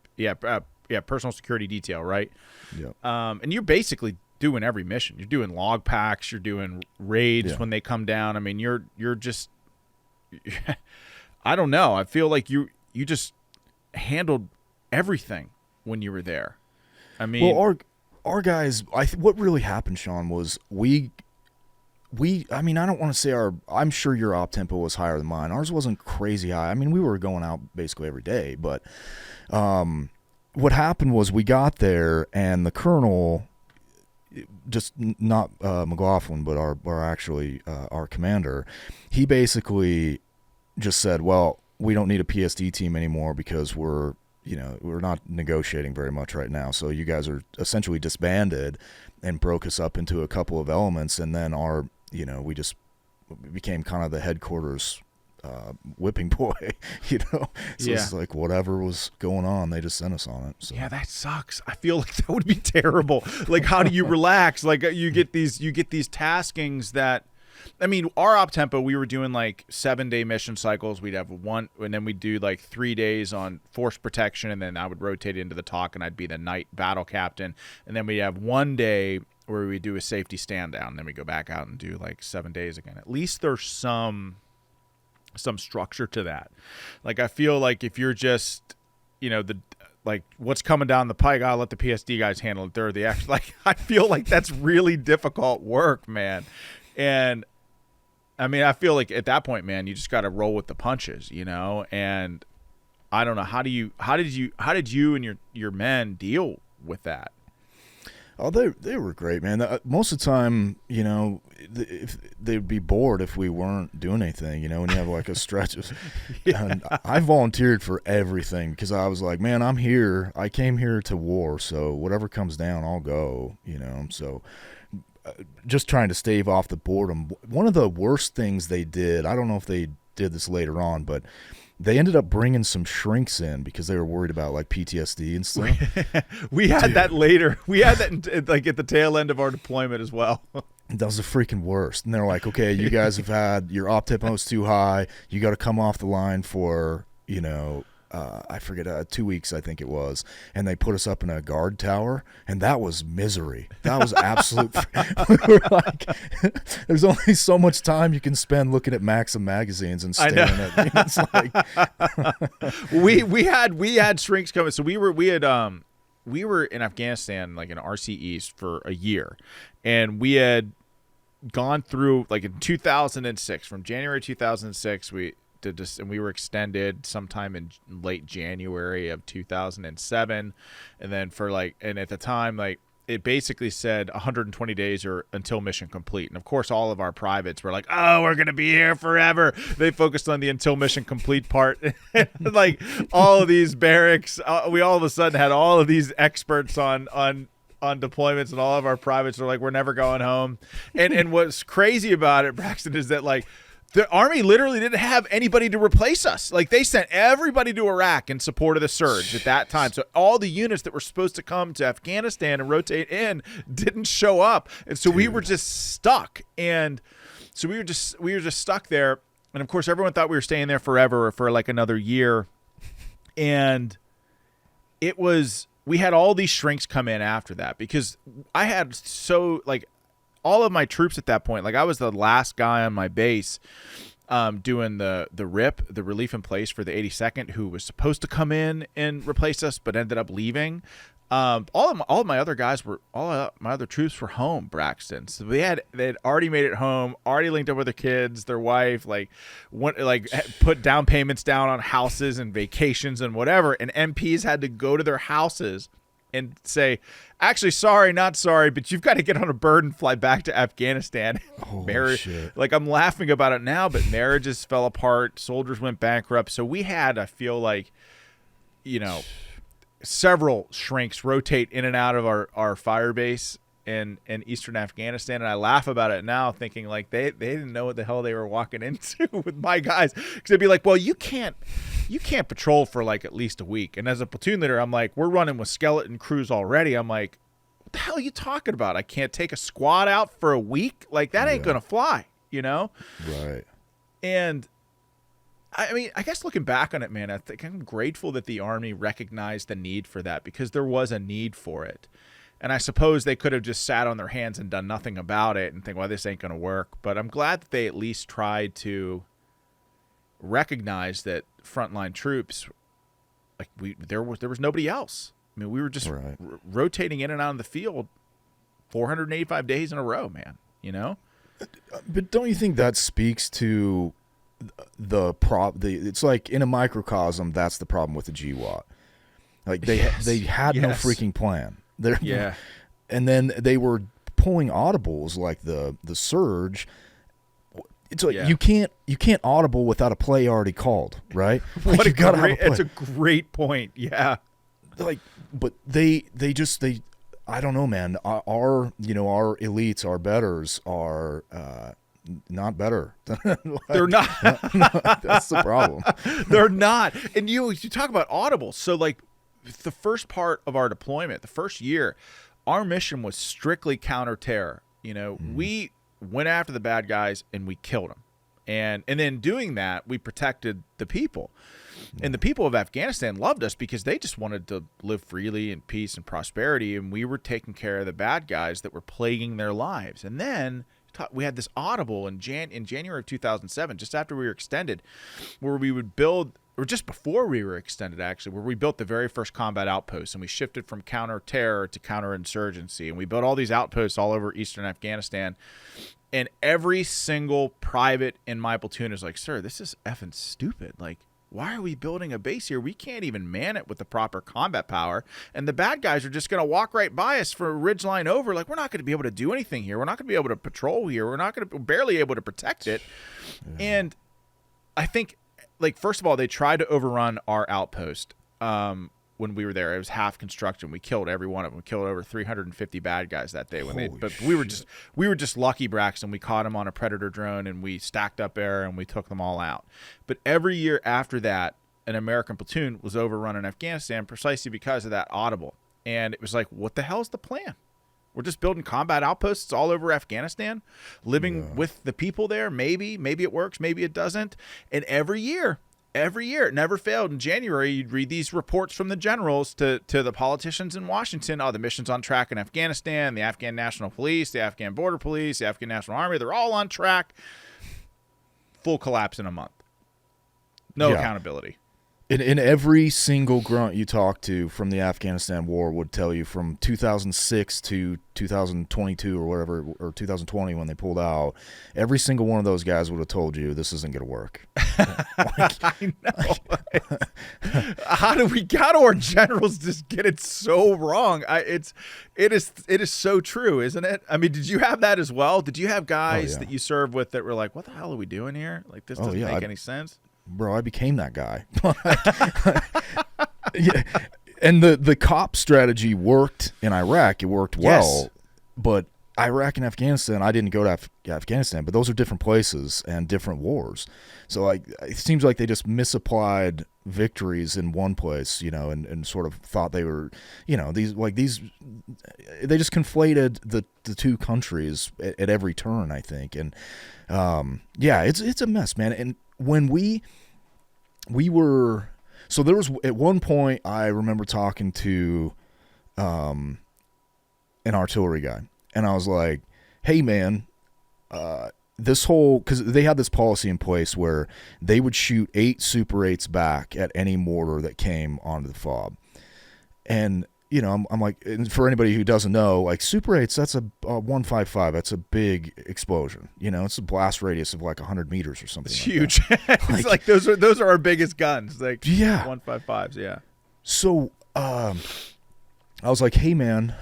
a personal security detail, right? Yeah. And you're basically doing every mission. You're doing log packs. You're doing raids when they come down. I mean, you're just. I don't know. I feel like you just handled everything when you were there. I mean, well, our guys, what really happened, Sean, was I mean, I don't want to say I'm sure your op tempo was higher than mine. Ours wasn't crazy high. I mean, we were going out basically every day, but what happened was we got there and the colonel, just not McLaughlin, but our commander, he basically just said, well, we don't need a PSD team anymore because we're not negotiating very much right now. So you guys are essentially disbanded, and broke us up into a couple of elements. And then we just became kind of the headquarters whipping boy, So it's like whatever was going on, they just sent us on it. So. Yeah, that sucks. I feel like that would be terrible. Like, how do you relax? Like you get these taskings that, I mean, our op tempo, we were doing like 7-day mission cycles. We'd have one, and then we'd do like 3 days on force protection, and then I would rotate into the TOC, and I'd be the night battle captain. And then we'd have 1 day where we do a safety stand down, and then we go back out and do like 7 days again. At least there's some structure to that. Like, I feel like if you're just, what's coming down the pike, I'll let the PSD guys handle it. They're the actual, like, I feel like that's really difficult work, man. And I mean, I feel like at that point, man, you just got to roll with the punches, and I don't know. How did you and your men deal with that? Oh, they were great, man. Most of the time, if they would be bored if we weren't doing anything, when you have like a stretch of, and I volunteered for everything because I was like, man, I'm here. I came here to war. So whatever comes down, I'll go, so just trying to stave off the boredom. One of the worst things they did, I don't know if they did this later on, but they ended up bringing some shrinks in because they were worried about like PTSD and stuff. We had that later. We had that like at the tail end of our deployment as well. That was the freaking worst. And they're like, okay, you guys have had your op tempo's too high. You got to come off the line for, I forget, 2 weeks, I think it was. And they put us up in a guard tower, and that was misery. That was absolute. We were like, there's only so much time you can spend looking at Maxim magazines and staring at me. It's like we had shrinks coming. So we were in Afghanistan, like in RC East, for a year, and we had gone through, like, in 2006, from January 2006, and we were extended sometime in late January of 2007, and then and at the time, like, it basically said 120 days or until mission complete. And of course, all of our privates were like, "Oh, we're going to be here forever." They focused on the until mission complete part. Like, all of these barracks, we all of a sudden had all of these experts on deployments, and all of our privates were like, "We're never going home." And what's crazy about it, Braxton, is that, like, the Army literally didn't have anybody to replace us. Like, they sent everybody to Iraq in support of the surge at that time. So all the units that were supposed to come to Afghanistan and rotate in didn't show up. And so we were just stuck. And so we were just stuck there. And of course, everyone thought we were staying there forever or for like another year. And we had all these shrinks come in after that, because I had all of my troops at that point, like, I was the last guy on my base doing the RIP, the relief in place for the 82nd, who was supposed to come in and replace us but ended up leaving. All of my other troops were home, Braxton. So they had already made it home, already linked up with their kids, their wife, put down payments down on houses and vacations and whatever. And MPs had to go to their houses and say, "Actually, sorry, not sorry, but you've got to get on a bird and fly back to Afghanistan." Shit. Like, I'm laughing about it now, but marriages fell apart, soldiers went bankrupt. So we had, I feel like, several shrinks rotate in and out of our fire base in eastern Afghanistan. And I laugh about it now, thinking, like, they didn't know what the hell they were walking into with my guys. Because they'd be like, "Well, you can't patrol for like at least a week." And as a platoon leader, I'm like, "We're running with skeleton crews already." I'm like, "What the hell are you talking about? I can't take a squad out for a week? Like, that ain't gonna fly, Right. And I mean, I guess looking back on it, man, I think I'm grateful that the Army recognized the need for that, because there was a need for it. And I suppose they could have just sat on their hands and done nothing about it and think, "Well, this ain't going to work." But I'm glad that they at least tried to recognize that frontline troops, like, there was nobody else. I mean, we were just rotating in and out of the field 485 days in a row, man, But don't you think that speaks to it's like, in a microcosm, that's the problem with the GWAT. Like, they had no freaking plan. And then they were pulling audibles like the surge. It's like, you can't audible without a play already called, right? Like, it's a great point. Yeah. Like, but they I don't know, man. Our elites, our betters are not better. They're not. That's the problem. They're not. And you talk about audible. So, like, the first part of our deployment, the first year, our mission was strictly counter-terror. We went after the bad guys and we killed them. And then doing that, we protected the people. And the people of Afghanistan loved us because they just wanted to live freely in peace and prosperity. And we were taking care of the bad guys that were plaguing their lives. And then we had this audible in January of 2007, just after we were extended, where we would build, or just before we were extended, actually, where we built the very first combat outpost, and we shifted from counter-terror to counterinsurgency. And we built all these outposts all over eastern Afghanistan. And every single private in my platoon is like, "Sir, this is effing stupid. Like, why are we building a base here? We can't even man it with the proper combat power. And the bad guys are just going to walk right by us for a ridgeline over. Like, we're not going to be able to do anything here. We're not going to be able to patrol here. We're barely able to protect it." Yeah. And I think, like, first of all, they tried to overrun our outpost when we were there. It was half construction. We killed every one of them. We killed over 350 bad guys that day. We were just lucky, Braxton. We caught them on a Predator drone, and we stacked up air, and we took them all out. But every year after that, an American platoon was overrun in Afghanistan precisely because of that audible. And it was like, what the hell's the plan? We're just building combat outposts all over Afghanistan, living with the people there. Maybe it works, maybe it doesn't. And every year, it never failed. In January, you'd read these reports from the generals to the politicians in Washington. "Oh, the mission's on track in Afghanistan. The Afghan National Police, the Afghan Border Police, the Afghan National Army, they're all on track." Full collapse in a month. No accountability. In every single grunt you talk to from the Afghanistan war would tell you from 2006 to 2022 or whatever, or 2020 when they pulled out, every single one of those guys would have told you this isn't going to work. I know. How do our generals just get it so wrong? It is so true, isn't it? I mean, did you have that as well? Did you have guys that you served with that were like, what the hell are we doing here? Like, this doesn't make any sense. Bro, I became that guy. Yeah. And the cop strategy worked in Iraq. It worked well. But Iraq and Afghanistan, I didn't go to Afghanistan, but those are different places and different wars. So it seems like they just misapplied victories in one place, and sort of thought they were, they just conflated the two countries at every turn, I think. And it's a mess, man. And when we were, so there was at one point I remember talking to an artillery guy, and I was like, hey man, this whole, because they had this policy in place where they would shoot 8 Super 8s back at any mortar that came onto the fob. And I'm like, and for anybody who doesn't know, like Super 8s, that's a 155. That's a big explosion. It's a blast radius of like 100 meters or something. It's like huge. It's like those are our biggest guns. Like 155s. Yeah. So I was like, hey man,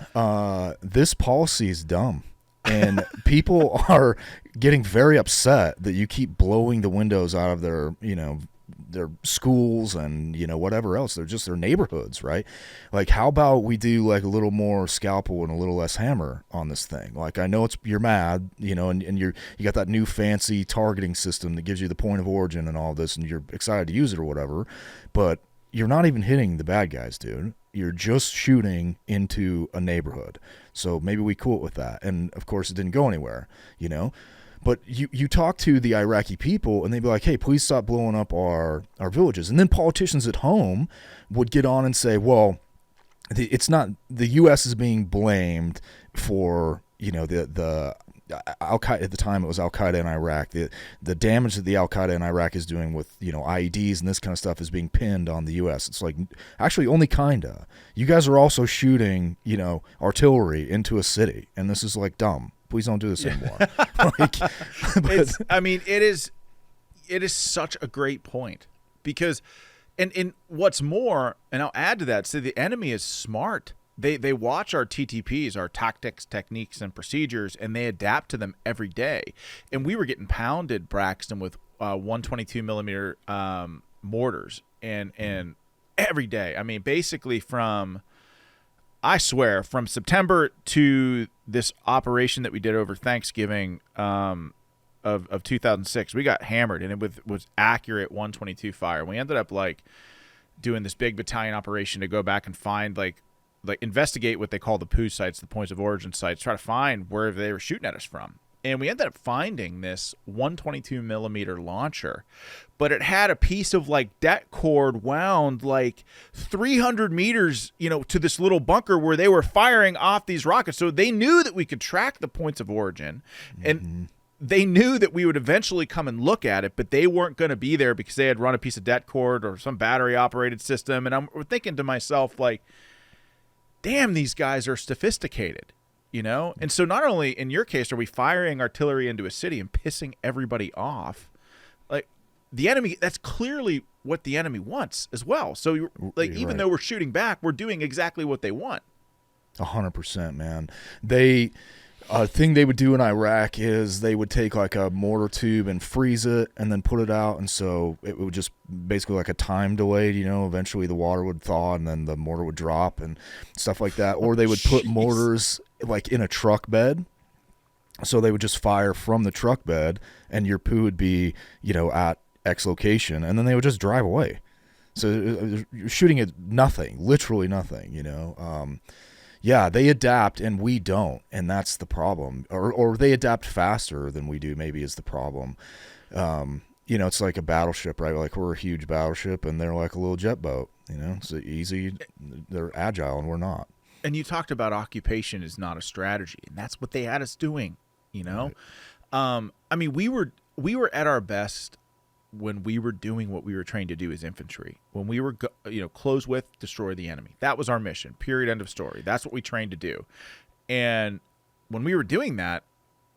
this policy is dumb, and people are getting very upset that you keep blowing the windows out of their schools and whatever else. They're just their neighborhoods, right? Like, how about we do like a little more scalpel and a little less hammer on this thing? Like, I know you're mad, and you got that new fancy targeting system that gives you the point of origin and all this, and you're excited to use it or whatever, but you're not even hitting the bad guys, dude. You're just shooting into a neighborhood. So maybe we cool it with that. And of course it didn't go anywhere, But you talk to the Iraqi people, and they'd be like, hey, please stop blowing up our villages. And then politicians at home would get on and say, well, it's not the U.S. is being blamed for, the Al-Qaeda. At the time, it was Al-Qaeda in Iraq. The damage that the Al-Qaeda in Iraq is doing with, IEDs and this kind of stuff is being pinned on the U.S. It's like, actually, only kinda. You guys are also shooting, artillery into a city, and this is like dumb. Please don't do this anymore. It is such a great point, because, and what's more, and I'll add to that, so the enemy is smart. They watch our TTPs, our tactics, techniques, and procedures, and they adapt to them every day. And we were getting pounded, Braxton, with 122 millimeter mortars, and every day. I mean, basically I swear, from September to this operation that we did over Thanksgiving of 2006, we got hammered, and it was accurate 122 fire. And we ended up like doing this big battalion operation to go back and find like investigate what they call the POO sites, the points of origin sites, try to find where they were shooting at us from. And we ended up finding this 122 millimeter launcher, but it had a piece of like det cord wound like 300 meters, to this little bunker where they were firing off these rockets. So they knew that we could track the points of origin, and they knew that we would eventually come and look at it, but they weren't going to be there because they had run a piece of det cord or some battery operated system. And I'm thinking to myself, like, damn, these guys are sophisticated. And so not only in your case are we firing artillery into a city and pissing everybody off, like the enemy, that's clearly what the enemy wants as well. So like, even though we're shooting back, we're doing exactly what they want. 100%, man. A thing they would do in Iraq is they would take like a mortar tube and freeze it and then put it out. And so it would just basically like a time delayed, eventually the water would thaw and then the mortar would drop and stuff like that. Or they would put mortars like in a truck bed. So they would just fire from the truck bed and your poo would be, at X location, and then they would just drive away. So you're shooting at nothing, literally nothing, Yeah, they adapt and we don't, and that's the problem. Or they adapt faster than we do, maybe, is the problem. It's like a battleship, right? Like, we're a huge battleship and they're like a little jet boat, It's easy, they're agile and we're not. And you talked about occupation is not a strategy, and that's what they had us doing, Right. I mean, we were at our best when we were doing what we were trained to do as infantry, when we were, close with, destroy the enemy. That was our mission, period, end of story. That's what we trained to do. And when we were doing that,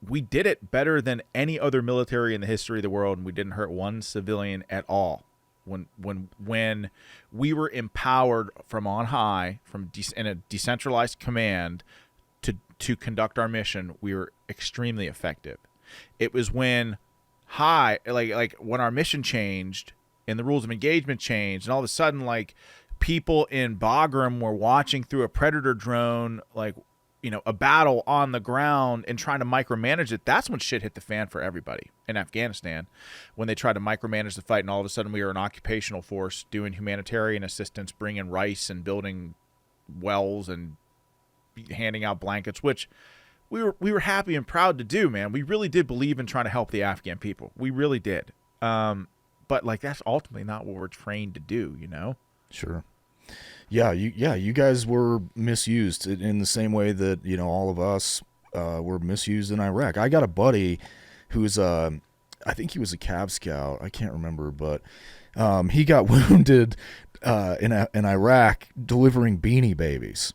we did it better than any other military in the history of the world, and we didn't hurt one civilian at all. When we were empowered from on high, in a decentralized command to conduct our mission, we were extremely effective. It was when when our mission changed and the rules of engagement changed, and all of a sudden, like, people in Bagram were watching through a Predator drone, like, a battle on the ground and trying to micromanage it. That's when shit hit the fan for everybody in Afghanistan, when they tried to micromanage the fight, and all of a sudden we were an occupational force doing humanitarian assistance, bringing rice and building wells and handing out blankets, which we were happy and proud to do, man. We really did believe in trying to help the Afghan people. We really did. But like, that's ultimately not what we're trained to do, Sure. Yeah, you guys were misused in the same way that, all of us were misused in Iraq. I got a buddy who's I think he was a Cav Scout. I can't remember, but he got wounded in Iraq delivering Beanie Babies.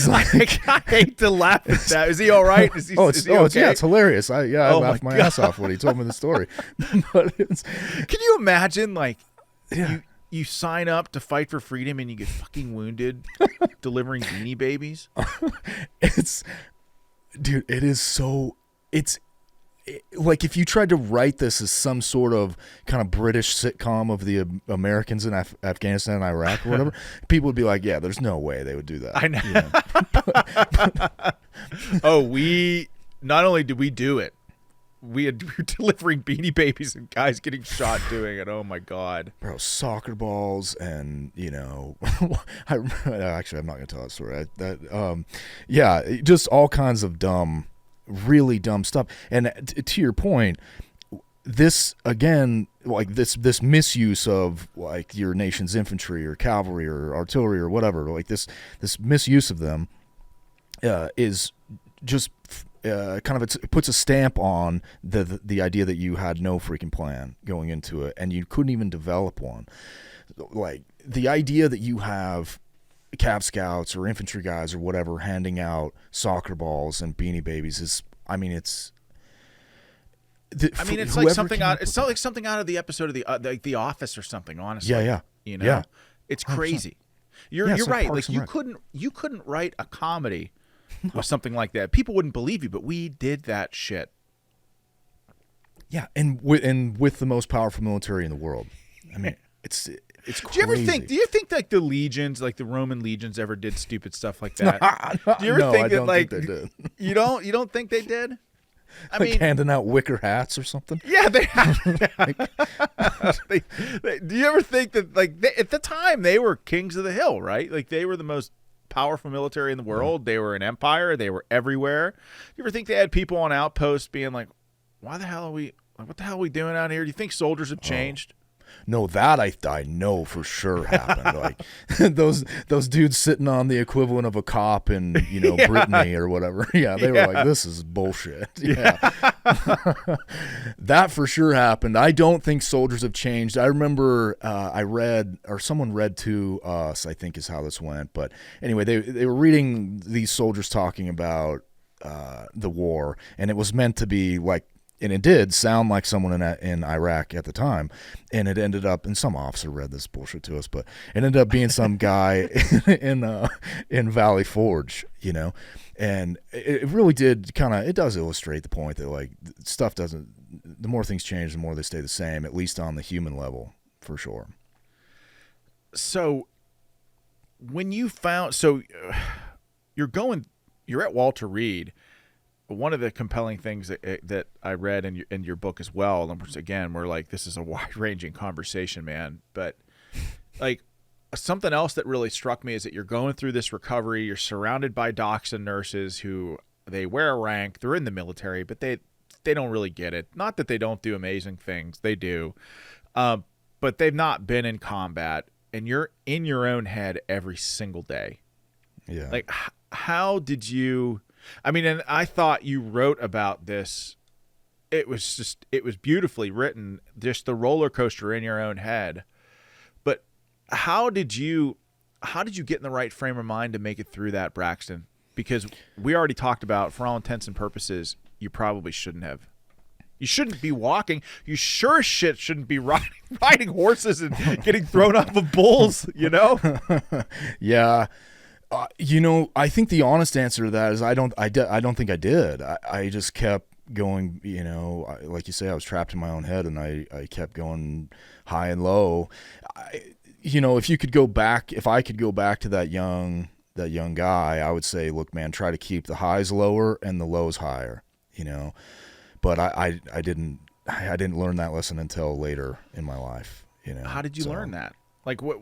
Like, I hate to laugh at that. Is he all right? Is he okay? It's hilarious. I laughed my ass off when he told me the story. But can you imagine, like, you sign up to fight for freedom and you get fucking wounded delivering Beanie Babies? Dude, it is so. Like, if you tried to write this as some sort of kind of British sitcom of the Americans in Afghanistan and Iraq or whatever, people would be like, yeah, there's no way they would do that. I know. We not only did we do it, we were delivering Beanie Babies and guys getting shot doing it. Oh my God. Bro, soccer balls and, actually, I'm not going to tell that story. Just all kinds of really dumb stuff. And to your point, this again, like this misuse of, like, your nation's infantry or cavalry or artillery or whatever, like this misuse of them is just kind of, it puts a stamp on the idea that you had no freaking plan going into it, and you couldn't even develop one. Like, the idea that you have Cav Scouts or infantry guys or whatever handing out soccer balls and Beanie Babies is, it's like something out. It's like something out of the episode of the Office or something. Honestly, yeah. It's crazy. 100%. You're right. Like, you couldn't write a comedy with something like that. People wouldn't believe you, but we did that shit. Yeah, and with the most powerful military in the world. It's crazy. Do you think like the legions, like the Roman legions, ever did stupid stuff like that? Do you ever no, think I that, don't like, think they did. You don't think they did? I mean, handing out wicker hats or something. Yeah, they had. Do you ever think that, like, at the time they were kings of the hill, right? Like, they were the most powerful military in the world. They were an empire. They were everywhere. You ever think they had people on outposts being like, "Why the hell are we? Like, what the hell are we doing out here?" Do you think soldiers have changed? No, that I know for sure happened. Like, those dudes sitting on the equivalent of a cop in Brittany or whatever. Yeah, they were like, this is bullshit. Yeah, that for sure happened. I don't think soldiers have changed. I remember I read, or someone read to us, I think is how this went. But anyway, they were reading these soldiers talking about the war, and it was meant to be like. And it did sound like someone in Iraq at the time, and it ended up, and some officer read this bullshit to us, but it ended up being some guy in Valley Forge, and it really did it does illustrate the point that, like, stuff doesn't, the more things change, the more they stay the same, at least on the human level, for sure. So when you you're at Walter Reed. One of the compelling things that I read in your book as well, and again, we're like, this is a wide-ranging conversation, man. But, like, something else that really struck me is that you're going through this recovery. You're surrounded by docs and nurses who, they wear a rank. They're in the military, but they don't really get it. Not that they don't do amazing things. They do. But they've not been in combat, and you're in your own head every single day. Yeah. Like, how did you... and I thought you wrote about this it was beautifully written, just the roller coaster in your own head. But how did you get in the right frame of mind to make it through that, Braxton? Because we already talked about, for all intents and purposes, you probably shouldn't have. You shouldn't be walking. You sure as shit shouldn't be riding horses and getting thrown off of bulls, you know? Yeah. I think the honest answer to that is I don't think I did. I just kept going, like you say, I was trapped in my own head, and I kept going high and low. If I could go back to that young guy, I would say, look, man, try to keep the highs lower and the lows higher, But I didn't learn that lesson until later in my life, How did you learn that? Like what?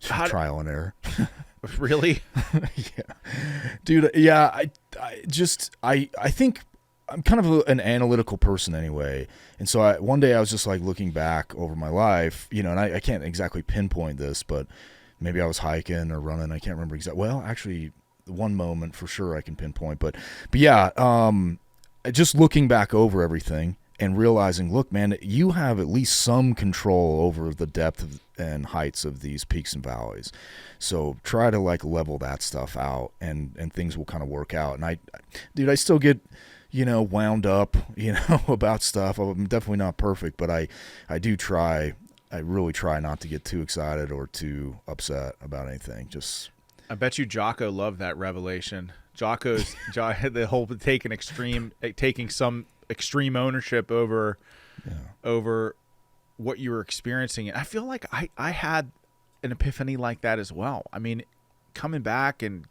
Trial and error. Really? Yeah, dude. Yeah, I think I'm kind of an analytical person anyway, and so one day I was just like looking back over my life, and I can't exactly pinpoint this, but maybe I was hiking or running. I can't remember exactly. Well, actually, one moment for sure I can pinpoint, but yeah, just looking back over everything and realizing, look, man, you have at least some control over the depth and heights of these peaks and valleys. So try to like level that stuff out, and things will kind of work out. And I still get, wound up, about stuff. I'm definitely not perfect, but I really try not to get too excited or too upset about anything. I bet you Jocko loved that revelation. Jocko's the whole taking some extreme ownership over what you were experiencing. And I feel like I had an epiphany like that as well. I mean, coming back and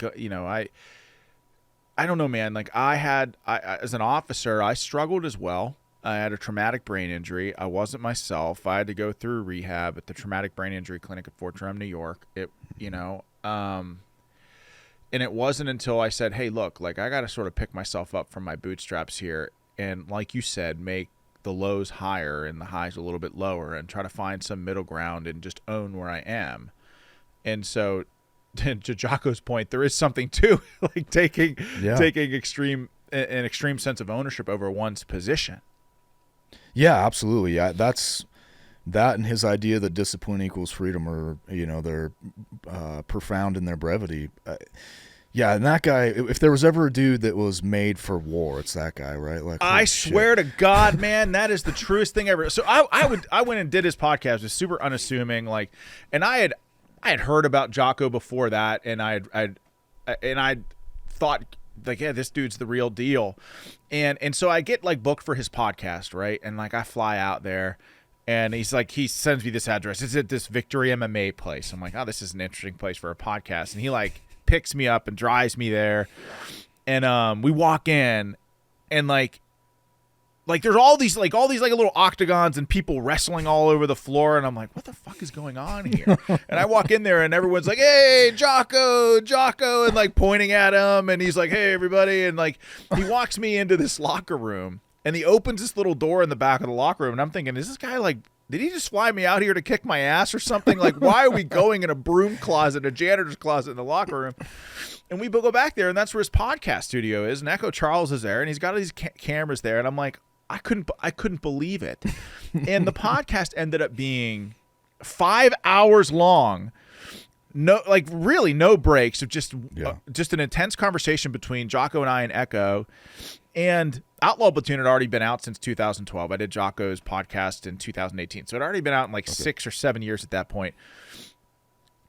I don't know, man. Like I as an officer, I struggled as well. I had a traumatic brain injury. I wasn't myself. I had to go through rehab at the Traumatic Brain Injury Clinic at Fort Drum, New York. And it wasn't until I said, hey, look, like I got to sort of pick myself up from my bootstraps here. And like you said, make the lows higher and the highs a little bit lower, and try to find some middle ground and just own where I am. And so to Jocko's point, there is something to like taking an extreme sense of ownership over one's position. Yeah, absolutely. Yeah, that's that, and his idea that discipline equals freedom are, they're profound in their brevity. Yeah, and that guy, if there was ever a dude that was made for war, it's that guy, right? Like, I swear to God, man, that is the truest thing ever. So I went and did his podcast. It was super unassuming, like, and I had heard about Jocko before that, and I thought, like, yeah, this dude's the real deal. And so I get like booked for his podcast, right? And like I fly out there, and he sends me this address. It's at this Victory MMA place. I'm like, oh, this is an interesting place for a podcast. And he like picks me up and drives me there. And we walk in, and like there's all these little octagons and people wrestling all over the floor, and I'm like, what the fuck is going on here? And I walk in there, and everyone's like, hey, Jocko, and like pointing at him, and he's like, hey, everybody, and like he walks me into this locker room, and he opens this little door in the back of the locker room, and I'm thinking, is this guy like, did he just fly me out here to kick my ass or something? Like, why are we going in a broom closet, a janitor's closet in the locker room? And we go back there, and that's where his podcast studio is, and Echo Charles is there, and he's got these cameras there, and I'm like, I couldn't believe it. And the podcast ended up being 5 hours long. No, like really no breaks of just an intense conversation between Jocko and I and Echo. And Outlaw Platoon had already been out since 2012. I did Jocko's podcast in 2018. So it had already been out in like 6 or 7 years at that point.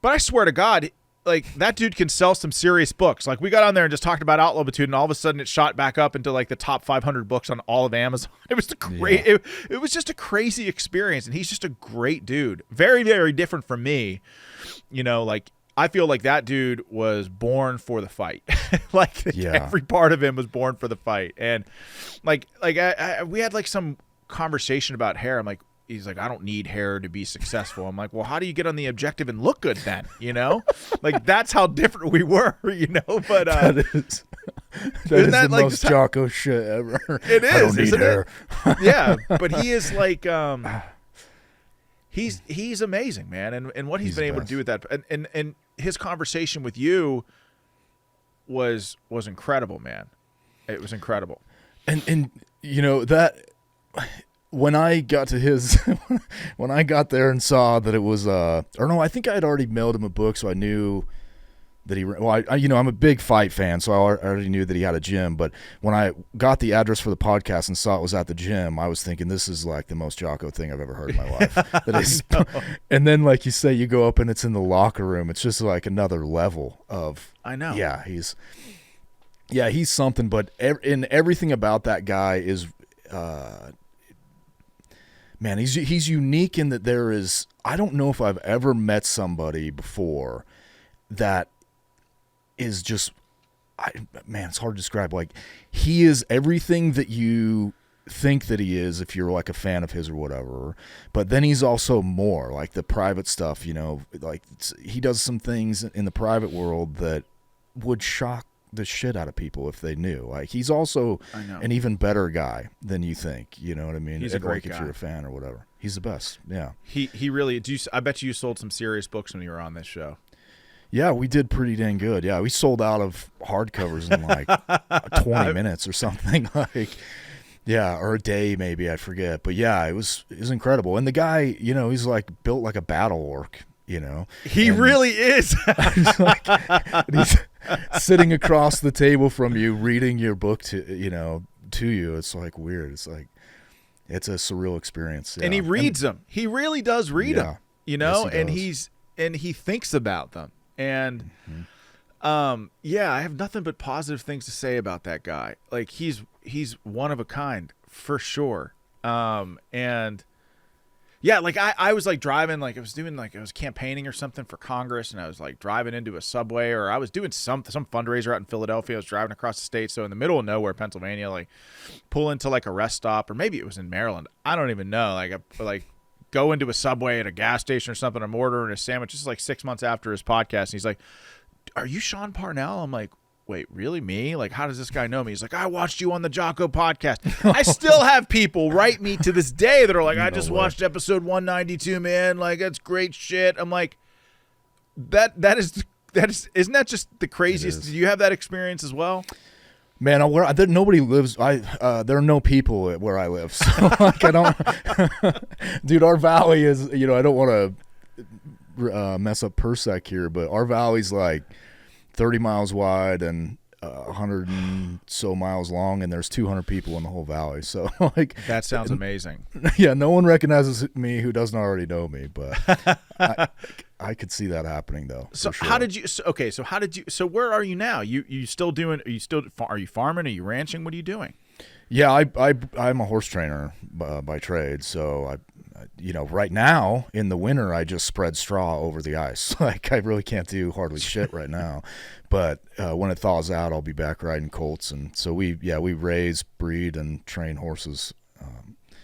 But I swear to God, like that dude can sell some serious books. Like we got on there and just talked about Outlaw Platoon, and all of a sudden it shot back up into like the top 500 books on all of Amazon. It was it was just a crazy experience, and he's just a great dude. Very, very different from me. Like I feel like that dude was born for the fight. Every part of him was born for the fight. And we had like some conversation about hair. I'm like, he's like, I don't need hair to be successful. I'm like, well, how do you get on the objective and look good then? Like that's how different we were, but that is the like most Jocko shit ever. It is. I don't need hair. Yeah. But he is like, he's amazing, man. And what he's been able to do with that. And his conversation with you was incredible, man. It was incredible. And that when I got to his, when I got there and saw that it was, or no, I think I had already mailed him a book, so I knew that he, well, I'm a big fight fan, so I already knew that he had a gym. But when I got the address for the podcast and saw it was at the gym, I was thinking, this is like the most Jocko thing I've ever heard in my life. That is, and then, like you say, you go up and it's in the locker room. It's just like another level of. I know. Yeah, he's something. But in everything about that guy is, man, he's unique in that there is. I don't know if I've ever met somebody before that is just, man, it's hard to describe. Like, he is everything that you think that he is if you're like a fan of his or whatever, but then he's also more like the private stuff, like he does some things in the private world that would shock the shit out of people if they knew. Like, he's also an even better guy than you think, you know what I mean? He's a great guy. If you're a fan or whatever, he's the best. Yeah, he really I bet you sold some serious books when you were on this show. Yeah, we did pretty dang good. Yeah, we sold out of hardcovers in like 20 minutes or something. Like, yeah, or a day maybe, I forget. But yeah, it was incredible. And the guy, he's like built like a battle orc. He really is. he's sitting across the table from you, reading your book to you. It's like weird. It's like it's a surreal experience. Yeah. And he reads them. He really does read them. Yes, and he thinks about them. And, I have nothing but positive things to say about that guy. Like, he's one of a kind for sure. And yeah, like I was like driving, like I was campaigning or something for Congress, and I was like driving into a Subway, or I was doing some fundraiser out in Philadelphia. I was driving across the state. So in the middle of nowhere, Pennsylvania, like pull into like a rest stop, or maybe it was in Maryland. I don't even know. Like go into a Subway at a gas station or something. I'm ordering a sandwich. This is like 6 months after his podcast. And he's like, "Are you Sean Parnell?" I'm like, "Wait, really? Me? Like, how does this guy know me?" He's like, "I watched you on the Jocko podcast." I still have people write me to this day that are like, "I just watched episode 192, man. Like, that's great shit." I'm like, that is isn't that just the craziest? Do you have that experience as well? Man, nobody lives. There are no people where I live, so like I don't. Dude, our valley is. I don't want to mess up Persec here, but our valley's like 30 miles wide and 100 and so miles long, and there's 200 people in the whole valley. So like that sounds amazing. Yeah, no one recognizes me who doesn't already know me, but I could see that happening though. So sure. how did you? So where are you now? You still doing? Are you farming? Are you ranching? What are you doing? Yeah, I'm a horse trainer by trade, so right now in the winter I just spread straw over the ice. Like, I really can't do hardly shit right now, but when it thaws out, I'll be back riding colts, and so we raise, breed, and train horses.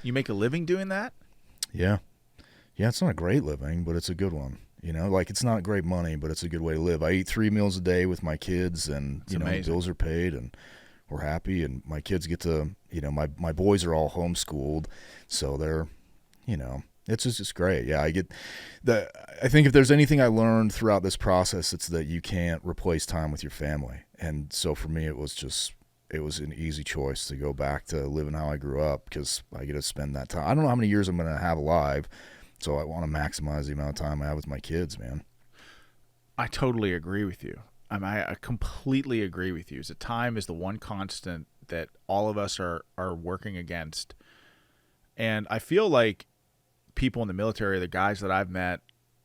You make a living doing that? Yeah, it's not a great living, but it's a good one. Like, it's not great money, but it's a good way to live. I eat 3 meals a day with my kids, and the bills are paid, and we're happy, and my kids get to, my boys are all homeschooled, so they're, it's just great. Yeah, I think if there's anything I learned throughout this process, it's that you can't replace time with your family. And so for me, it was an easy choice to go back to living how I grew up, because I get to spend that time. I don't know how many years I'm going to have alive, so I want to maximize the amount of time I have with my kids, man. I totally agree with you. I completely agree with you. So time is the one constant that all of us are working against. And I feel like people in the military, the guys that I've met,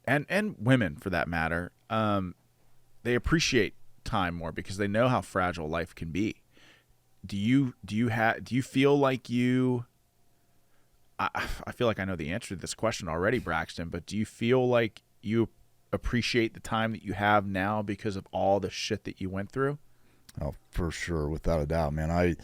and women for that matter, they appreciate time more because they know how fragile life can be. Do you feel like you? I feel like I know the answer to this question already, Braxton. But do you feel like you appreciate the time that you have now because of all the shit that you went through? Oh, for sure, without a doubt, man. I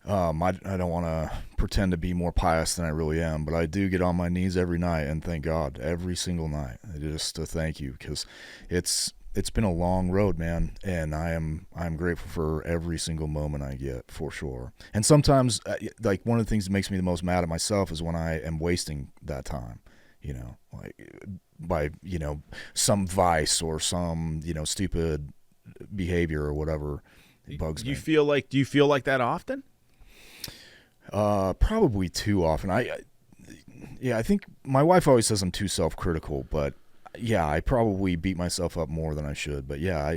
don't want to pretend to be more pious than I really am, but I do get on my knees every night and thank God every single night, just to thank you, because it's been a long road, man, and I'm grateful for every single moment I get, for sure. And sometimes, like, one of the things that makes me the most mad at myself is when I am wasting that time, like by some vice or some stupid behavior or whatever. It bugs me. Do you feel like that often? Probably too often. I think my wife always says I'm too self-critical, but yeah, I probably beat myself up more than I should. But yeah,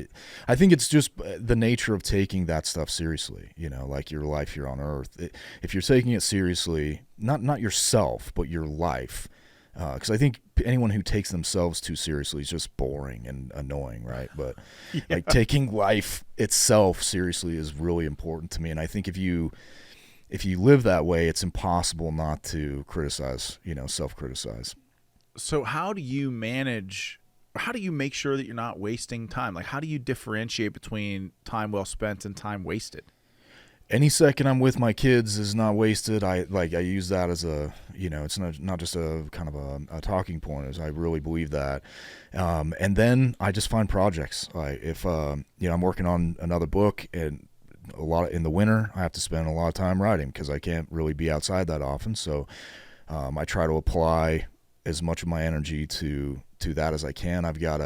I think it's just the nature of taking that stuff seriously, like your life here on earth. If you're taking it seriously, not yourself, but your life, because I think anyone who takes themselves too seriously is just boring and annoying, right? But like taking life itself seriously is really important to me. And I think if you live that way, it's impossible not to criticize, self-criticize. So how do you make sure that you're not wasting time? Like, how do you differentiate between time well spent and time wasted? Any second I'm with my kids is not wasted. I use that as a, it's not just a kind of a talking point, as I really believe that. And then I just find projects. Like if, I'm working on another book, and in the winter, I have to spend a lot of time writing because I can't really be outside that often. So I try to apply as much of my energy to that as I can. I've got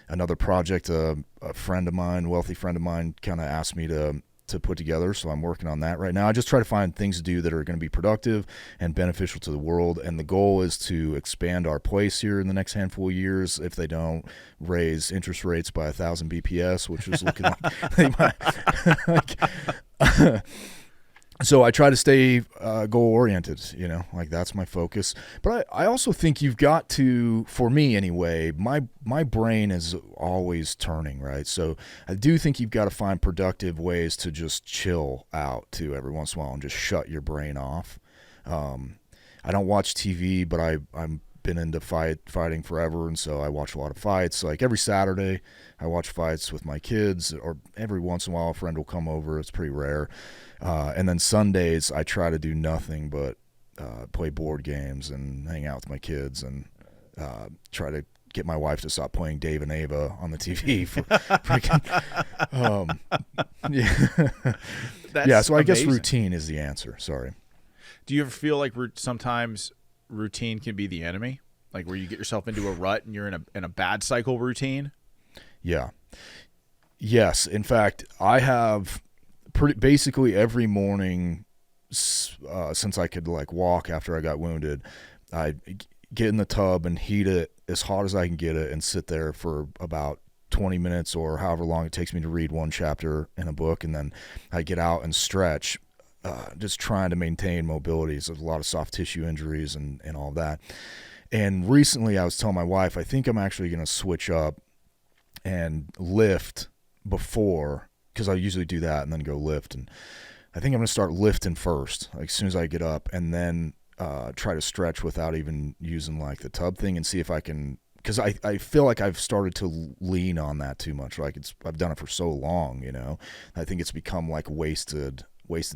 another project a friend of mine, wealthy friend of mine, kind of asked me to put together, so I'm working on that right now. I just try to find things to do that are going to be productive and beneficial to the world, and the goal is to expand our place here in the next handful of years if they don't raise interest rates by 1,000 BPS, which is looking like they might. So I try to stay goal-oriented, like that's my focus. But I also think you've got to, for me anyway, my brain is always turning, right? So I do think you've got to find productive ways to just chill out too every once in a while and just shut your brain off. I don't watch TV, but I'm been into fighting forever, and so I watch a lot of fights. Like every Saturday, I watch fights with my kids, or every once in a while a friend will come over. It's pretty rare. And then Sundays, I try to do nothing but play board games and hang out with my kids, and try to get my wife to stop playing Dave and Ava on the TV. For freaking, yeah. So I guess routine is the answer. Sorry. Do you ever feel like sometimes routine can be the enemy, like where you get yourself into a rut and you're in a bad cycle routine? Yeah. Yes. In fact, I have basically every morning since I could walk after I got wounded, I get in the tub and heat it as hot as I can get it and sit there for about 20 minutes or however long it takes me to read one chapter in a book, and then I get out and stretch. Just trying to maintain mobility. So there's a lot of soft tissue injuries and all that. And recently I was telling my wife, I think I'm actually going to switch up and lift before, because I usually do that and then go lift. And I think I'm going to start lifting first, like as soon as I get up, and then try to stretch without even using the tub thing, and see if I can, because I feel like I've started to lean on that too much. I've done it for so long, I think it's become wasted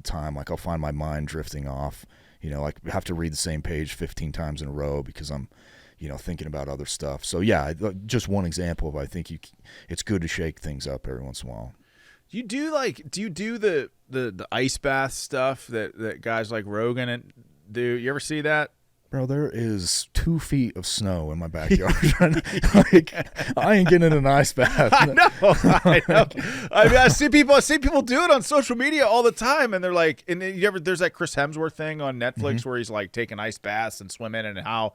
time. I'll find my mind drifting off, I have to read the same page 15 times in a row because I'm, thinking about other stuff. So yeah, just one example of, I think it's good to shake things up every once in a while. Do you do the ice bath stuff that guys like Rogan do? You ever see that? Bro, there is 2 feet of snow in my backyard. I ain't getting in an ice bath. I know. I mean, I see people do it on social media all the time, and they're like, and there's that Chris Hemsworth thing on Netflix where he's taking ice baths and swimming, and how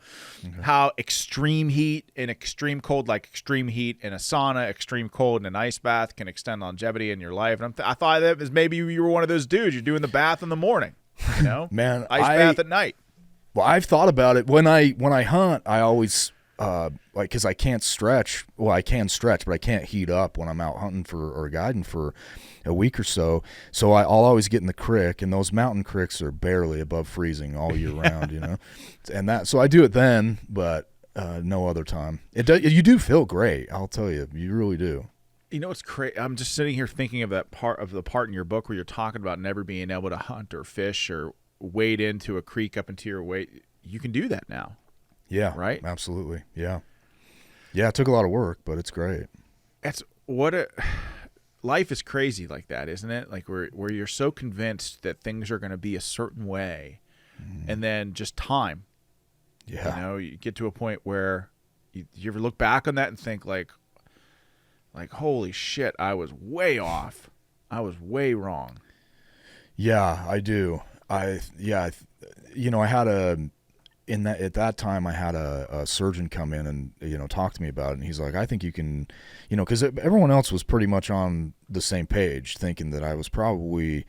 extreme heat and extreme cold, like extreme heat in a sauna, extreme cold in an ice bath can extend longevity in your life. And I thought that was maybe you were one of those dudes. You're doing the bath in the morning, man, ice bath at night. Well, I've thought about it. When I hunt, I always because I can't stretch. Well, I can stretch, but I can't heat up when I'm out hunting or guiding for a week or so. So I'll always get in the creek, and those mountain creeks are barely above freezing all year round, And that, so I do it then, but no other time. You do feel great, I'll tell you. You really do. It's crazy. I'm just sitting here thinking of the part in your book where you're talking about never being able to hunt or fish or wade into a creek up into your weight. You can do that now. Yeah. Right? Absolutely. Yeah. Yeah, it took a lot of work, but it's great. Life is crazy like that, isn't it? Where you're so convinced that things are going to be a certain way, and then just time. Yeah. You get to a point where you ever look back on that and think like holy shit, I was way off. I was way wrong. Yeah, I do. I had at that time I had a surgeon come in and talk to me about it, and he's like, I think you can, because everyone else was pretty much on the same page, thinking that I was probably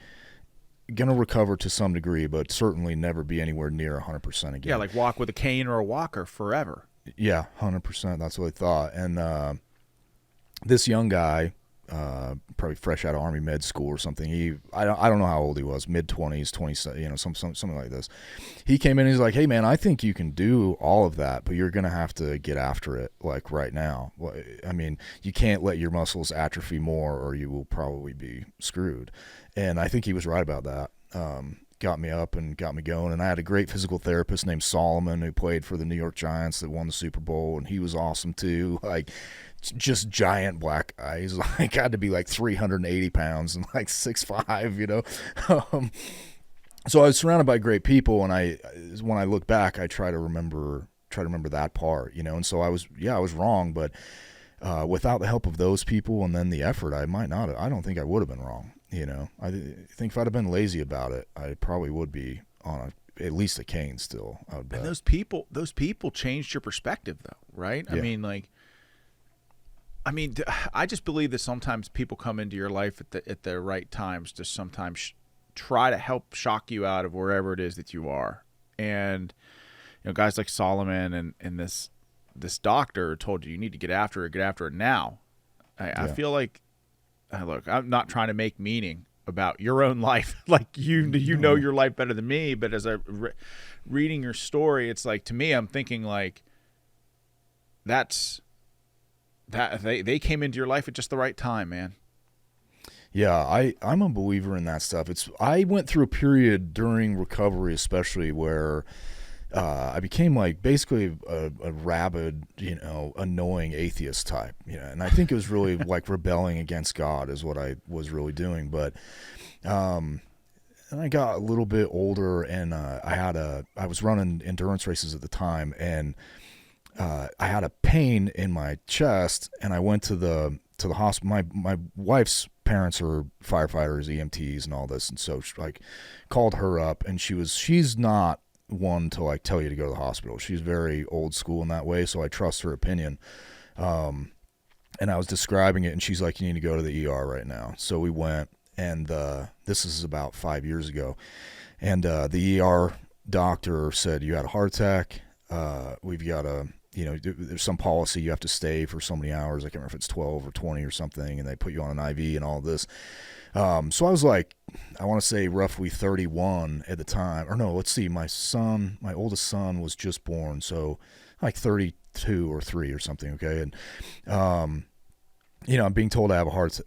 gonna recover to some degree, but certainly never be anywhere near 100% again. Yeah, like walk with a cane or a walker forever. Yeah, 100%. That's what I thought. And this young guy, probably fresh out of Army med school or something. I don't know how old he was, mid-20s, 20, something like this. He came in and he's like, hey, man, I think you can do all of that, but you're going to have to get after it, like, right now. I mean, you can't let your muscles atrophy more or you will probably be screwed. And I think he was right about that. Got me up and got me going. And I had a great physical therapist named Solomon who played for the New York Giants that won the Super Bowl, and he was awesome too. Like, just giant black guy. He's like, had to be like 380 pounds and like 6'5", So I was surrounded by great people, and when I look back, I try to remember that part, and so I was wrong, but without the help of those people and then the effort, I don't think I would have been wrong. I think if I'd have been lazy about it, I probably would be on at least a cane still. I would bet. And those people changed your perspective, though, right? Yeah. I just believe that sometimes people come into your life at the right times to sometimes try to help shock you out of wherever it is that you are. And guys like Solomon and this doctor told you need to get after it now. I feel like, look, I'm not trying to make meaning about your own life. Like you know your life better than me, but as I reading your story, it's like, to me, I'm thinking like that they came into your life at just the right time, man. Yeah, I'm a believer in that stuff. I went through a period during recovery, especially, where I became like basically a rabid, annoying atheist type, and I think it was really like rebelling against God is what I was really doing. But and I got a little bit older, and I was running endurance races at the time, and I had a pain in my chest, and I went to the hospital. My wife's parents are firefighters, EMTs, and all this, and so called her up, and she's not one to like tell you to go to the hospital. She's very old school in that way, so I trust her opinion. And I was describing it, and she's like, you need to go to the ER right now. So we went, and this is about 5 years ago, and the ER doctor said, you had a heart attack. We've got there's some policy you have to stay for so many hours. I can't remember if it's 12 or 20 or something, and they put you on an IV and all this. So I was like, I want to say roughly 31 at the time. Or no, let's see, my oldest son was just born, so like 32 or 3 or something, okay? And, I'm being told I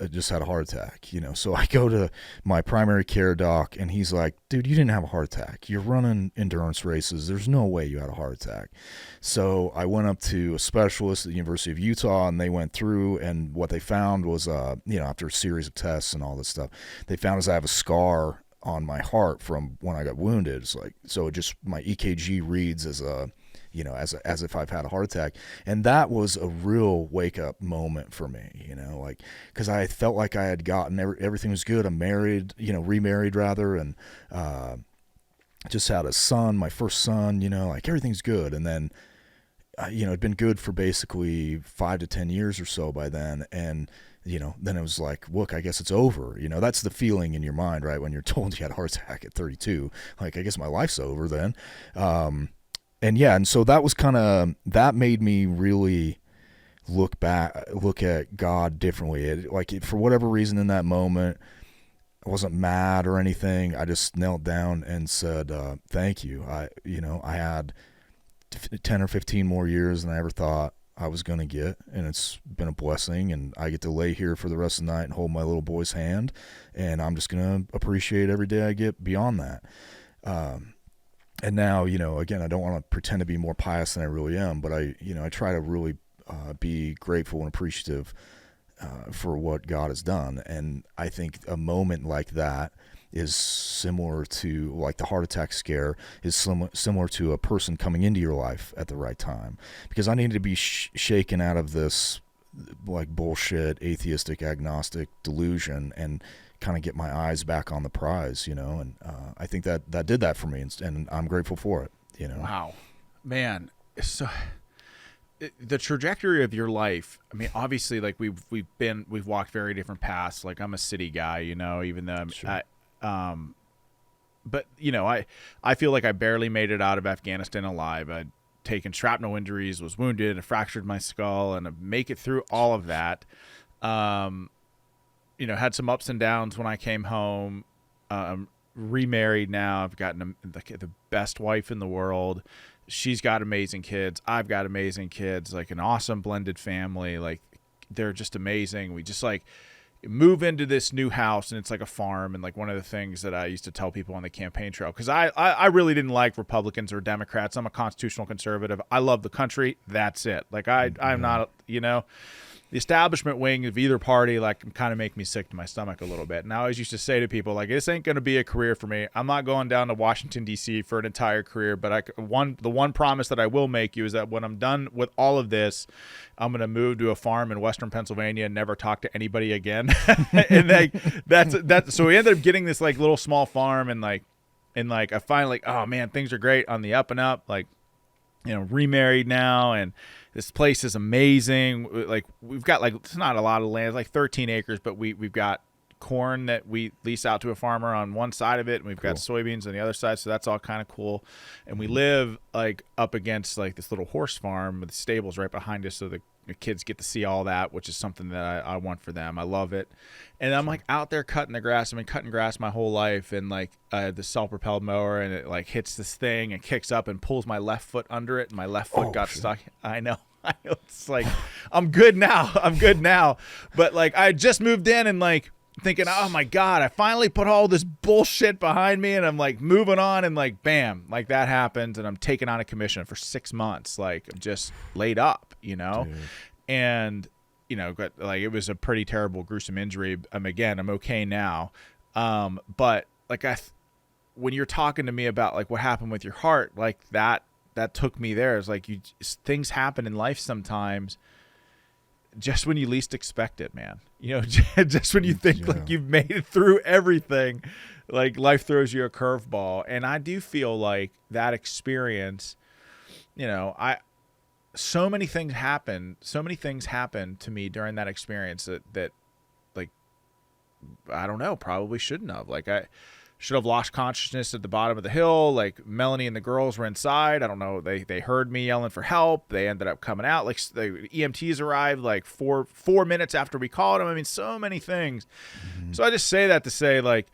just had a heart attack, So I go to my primary care doc, and he's like, dude, you didn't have a heart attack. You're running endurance races. There's no way you had a heart attack. So I went up to a specialist at the University of Utah, and they went through, and what they found was, after a series of tests and all this stuff, they found is I have a scar on my heart from when I got wounded. It's like, so it just, my EKG reads as as if I've had a heart attack. And that was a real wake up moment for me, because I felt like I had gotten everything was good. I'm married, remarried rather. And, just had a son, my first son, like everything's good. And then, it'd been good for basically 5 to 10 years or so by then. And, then it was like, look, I guess it's over. That's the feeling in your mind, right? When you're told you had a heart attack at 32, like, I guess my life's over then. And so that was that made me really look at God differently. For whatever reason in that moment, I wasn't mad or anything. I just knelt down and said, thank you. I had 10 or 15 more years than I ever thought I was going to get, and it's been a blessing, and I get to lay here for the rest of the night and hold my little boy's hand, and I'm just going to appreciate every day I get beyond that. And now, again, I don't want to pretend to be more pious than I really am, but I try to really be grateful and appreciative for what God has done. And I think a moment like that is similar to, like, the heart attack scare is similar to a person coming into your life at the right time. Because I needed to be shaken out of this, like, bullshit, atheistic, agnostic delusion and kind of get my eyes back on the prize, and I think that did that for me, and I'm grateful for it. Wow, man. So the trajectory of your life, I mean, obviously, like we've walked very different paths. Like I'm a city guy, even though Sure. but I feel like I barely made it out of Afghanistan alive. I'd taken shrapnel injuries, was wounded, I fractured my skull, and I make it through all of that. Had some ups and downs when I came home. I'm remarried now. I've gotten the best wife in the world. She's got amazing kids. I've got amazing kids, like an awesome blended family. Like they're just amazing. We just like move into this new house and it's like a farm. And like one of the things that I used to tell people on the campaign trail, because I really didn't like Republicans or Democrats. I'm a constitutional conservative. I love the country. That's it. Like I'm not, the establishment wing of either party, like, kind of make me sick to my stomach a little bit. And I always used to say to people, like, this ain't going to be a career for me. I'm not going down to Washington, D.C. for an entire career. But the one promise that I will make you is that when I'm done with all of this, I'm going to move to a farm in Western Pennsylvania and never talk to anybody again. And that's so we ended up getting this like little small farm, and I finally, like, oh man, things are great on the up and up. Like, remarried now, and this place is amazing. Like we've got it's not a lot of land, it's like 13 acres, but we've got corn that we lease out to a farmer on one side of it, and we've got soybeans on the other side. So that's all kind of cool. And we live like up against like this little horse farm with stables right behind us, so the kids get to see all that, which is something that I want for them. I love it. And I'm like out there cutting the grass. I've been cutting grass my whole life, and like the self-propelled mower, and it like hits this thing and kicks up and pulls my left foot under it, and my left foot got stuck. I know. It's like I'm good now. But like I just moved in and like thinking, oh my God, I finally put all this bullshit behind me, and I'm like moving on, and like bam, like that happens, and I'm taken on a commission for 6 months. Like I'm just laid up, Dude. And like it was a pretty terrible, gruesome injury. I'm okay now. But like when you're talking to me about like what happened with your heart, like that took me there. It's like things happen in life sometimes just when you least expect it, man. Just when you think like you've made it through everything, like life throws you a curveball. And I do feel like that experience, so many things happened to me during that experience that like, I don't know, probably shouldn't have. Like I should have lost consciousness at the bottom of the hill. Like Melanie and the girls were inside. I don't know. They heard me yelling for help. They ended up coming out. Like the EMTs arrived like four minutes after we called them. I mean, so many things. Mm-hmm. So I just say that to say like,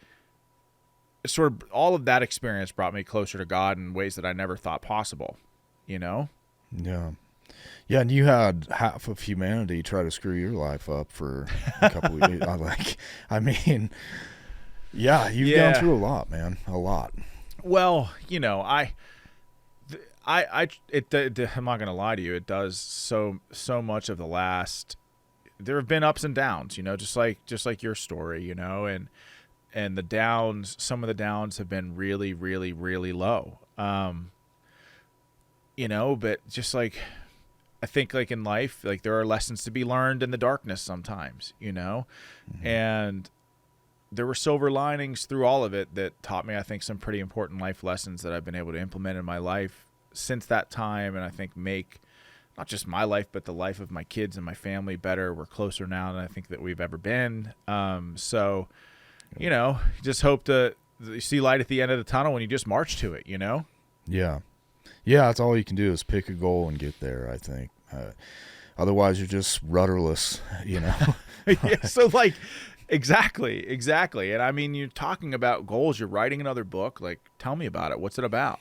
sort of all of that experience brought me closer to God in ways that I never thought possible, Yeah. Yeah, and you had half of humanity try to screw your life up for a couple of years. Yeah, you've gone through a lot, man. A lot. Well, I'm not gonna lie to you. It does so much of the last. There have been ups and downs, just like your story, and the downs. Some of the downs have been really, really, really low. But just like, I think like in life, like there are lessons to be learned in the darkness sometimes, mm-hmm. And there were silver linings through all of it that taught me, I think, some pretty important life lessons that I've been able to implement in my life since that time. And I think make not just my life, but the life of my kids and my family better. We're closer now than I think that we've ever been. So, just hope to see light at the end of the tunnel when you just march to it, Yeah. Yeah, that's all you can do is pick a goal and get there, I think. Otherwise, you're just rudderless, Yeah, so like, exactly. And I mean, you're talking about goals. You're writing another book. Like, tell me about it. What's it about?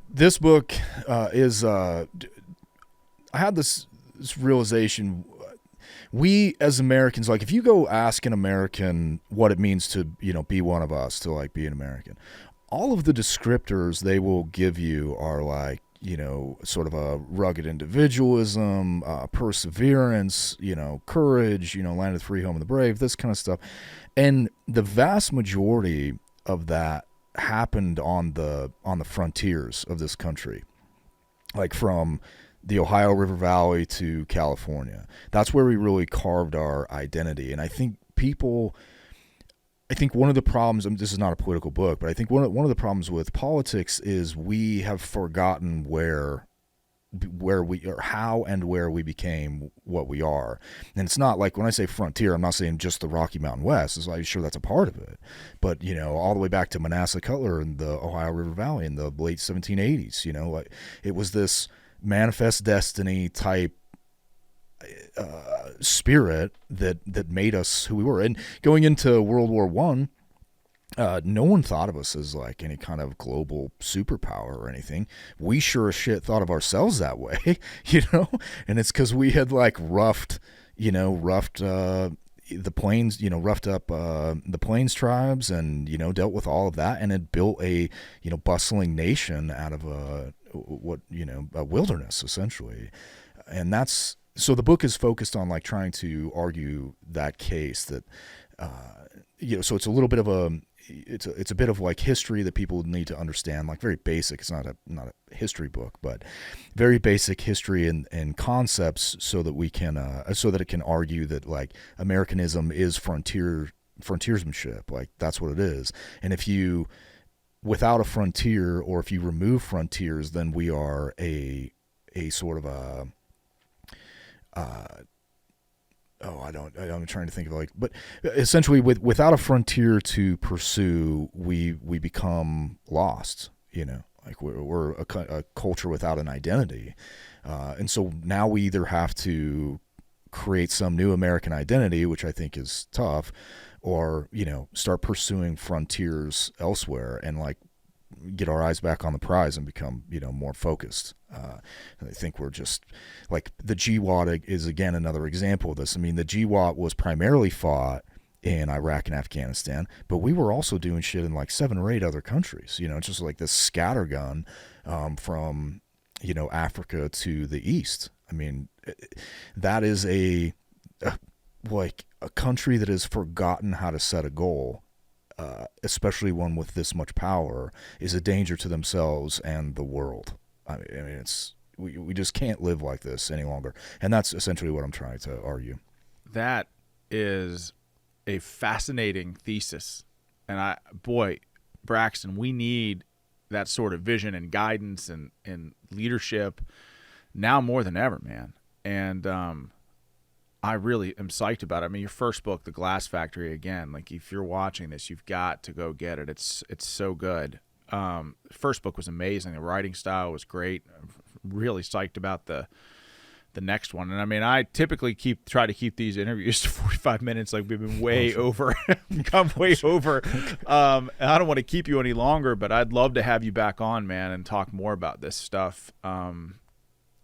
This book is. I had this realization. We as Americans, like, if you go ask an American what it means to, be one of us, to like be an American, all of the descriptors they will give you are like, sort of a rugged individualism, perseverance, courage, land of the free, home of the brave, this kind of stuff. And the vast majority of that happened on the frontiers of this country, like from the Ohio River Valley to California. That's where we really carved our identity. And I think people, I think one of the problems, this is not a political book, but I think one of the problems with politics is we have forgotten where we or how and where we became what we are. And it's not like, when I say frontier, I'm not saying just the Rocky Mountain West. I'm sure that's a part of it, but all the way back to Manassas Cutler and the Ohio River Valley in the late 1780s. Like, it was this manifest destiny type spirit that made us who we were. And going into World War I, no one thought of us as like any kind of global superpower or anything. We sure as shit thought of ourselves that way, and it's because we had like roughed the plains, roughed up the plains tribes, and dealt with all of that, and had built a bustling nation out of a wilderness essentially. And that's, so the book is focused on like trying to argue that case that so it's a little bit of it's a bit of like history that people need to understand, like very basic. It's not a history book, but very basic history and concepts, so that we can so that it can argue that like Americanism is frontiersmanship, like that's what it is. And if you, without a frontier, or if you remove frontiers, then we are a sort of a I'm trying to think of like, but essentially without a frontier to pursue, we become lost, like we're a culture without an identity. And so now we either have to create some new American identity, which I think is tough, or, start pursuing frontiers elsewhere and like get our eyes back on the prize and become, more focused. I think we're just like, the GWOT is again another example of this. I mean, the GWOT was primarily fought in Iraq and Afghanistan, but we were also doing shit in like 7 or 8 other countries. It's just like this scattergun from Africa to the east. I mean, that is a country that has forgotten how to set a goal. Especially one with this much power, is a danger to themselves and the world. I mean, it's we just can't live like this any longer, and that's essentially what I'm trying to argue. That is a fascinating thesis, and Braxton, we need that sort of vision and guidance and leadership now more than ever, man. And I really am psyched about it. I mean, your first book, The Glass Factory, again, like if you're watching this, you've got to go get it. It's so good. First book was amazing. The writing style was great. I'm really psyched about the next one. And I mean, I typically try to keep these interviews to 45 minutes. Like we've been way over, come way over. And I don't want to keep you any longer, but I'd love to have you back on, man, and talk more about this stuff.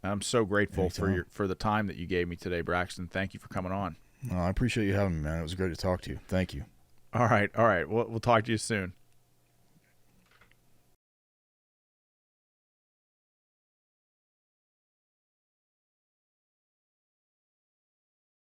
I'm so grateful for the time that you gave me today, Braxton. Thank you for coming on. I appreciate you having me, man. It was great to talk to you. Thank you. All right. We'll talk to you soon.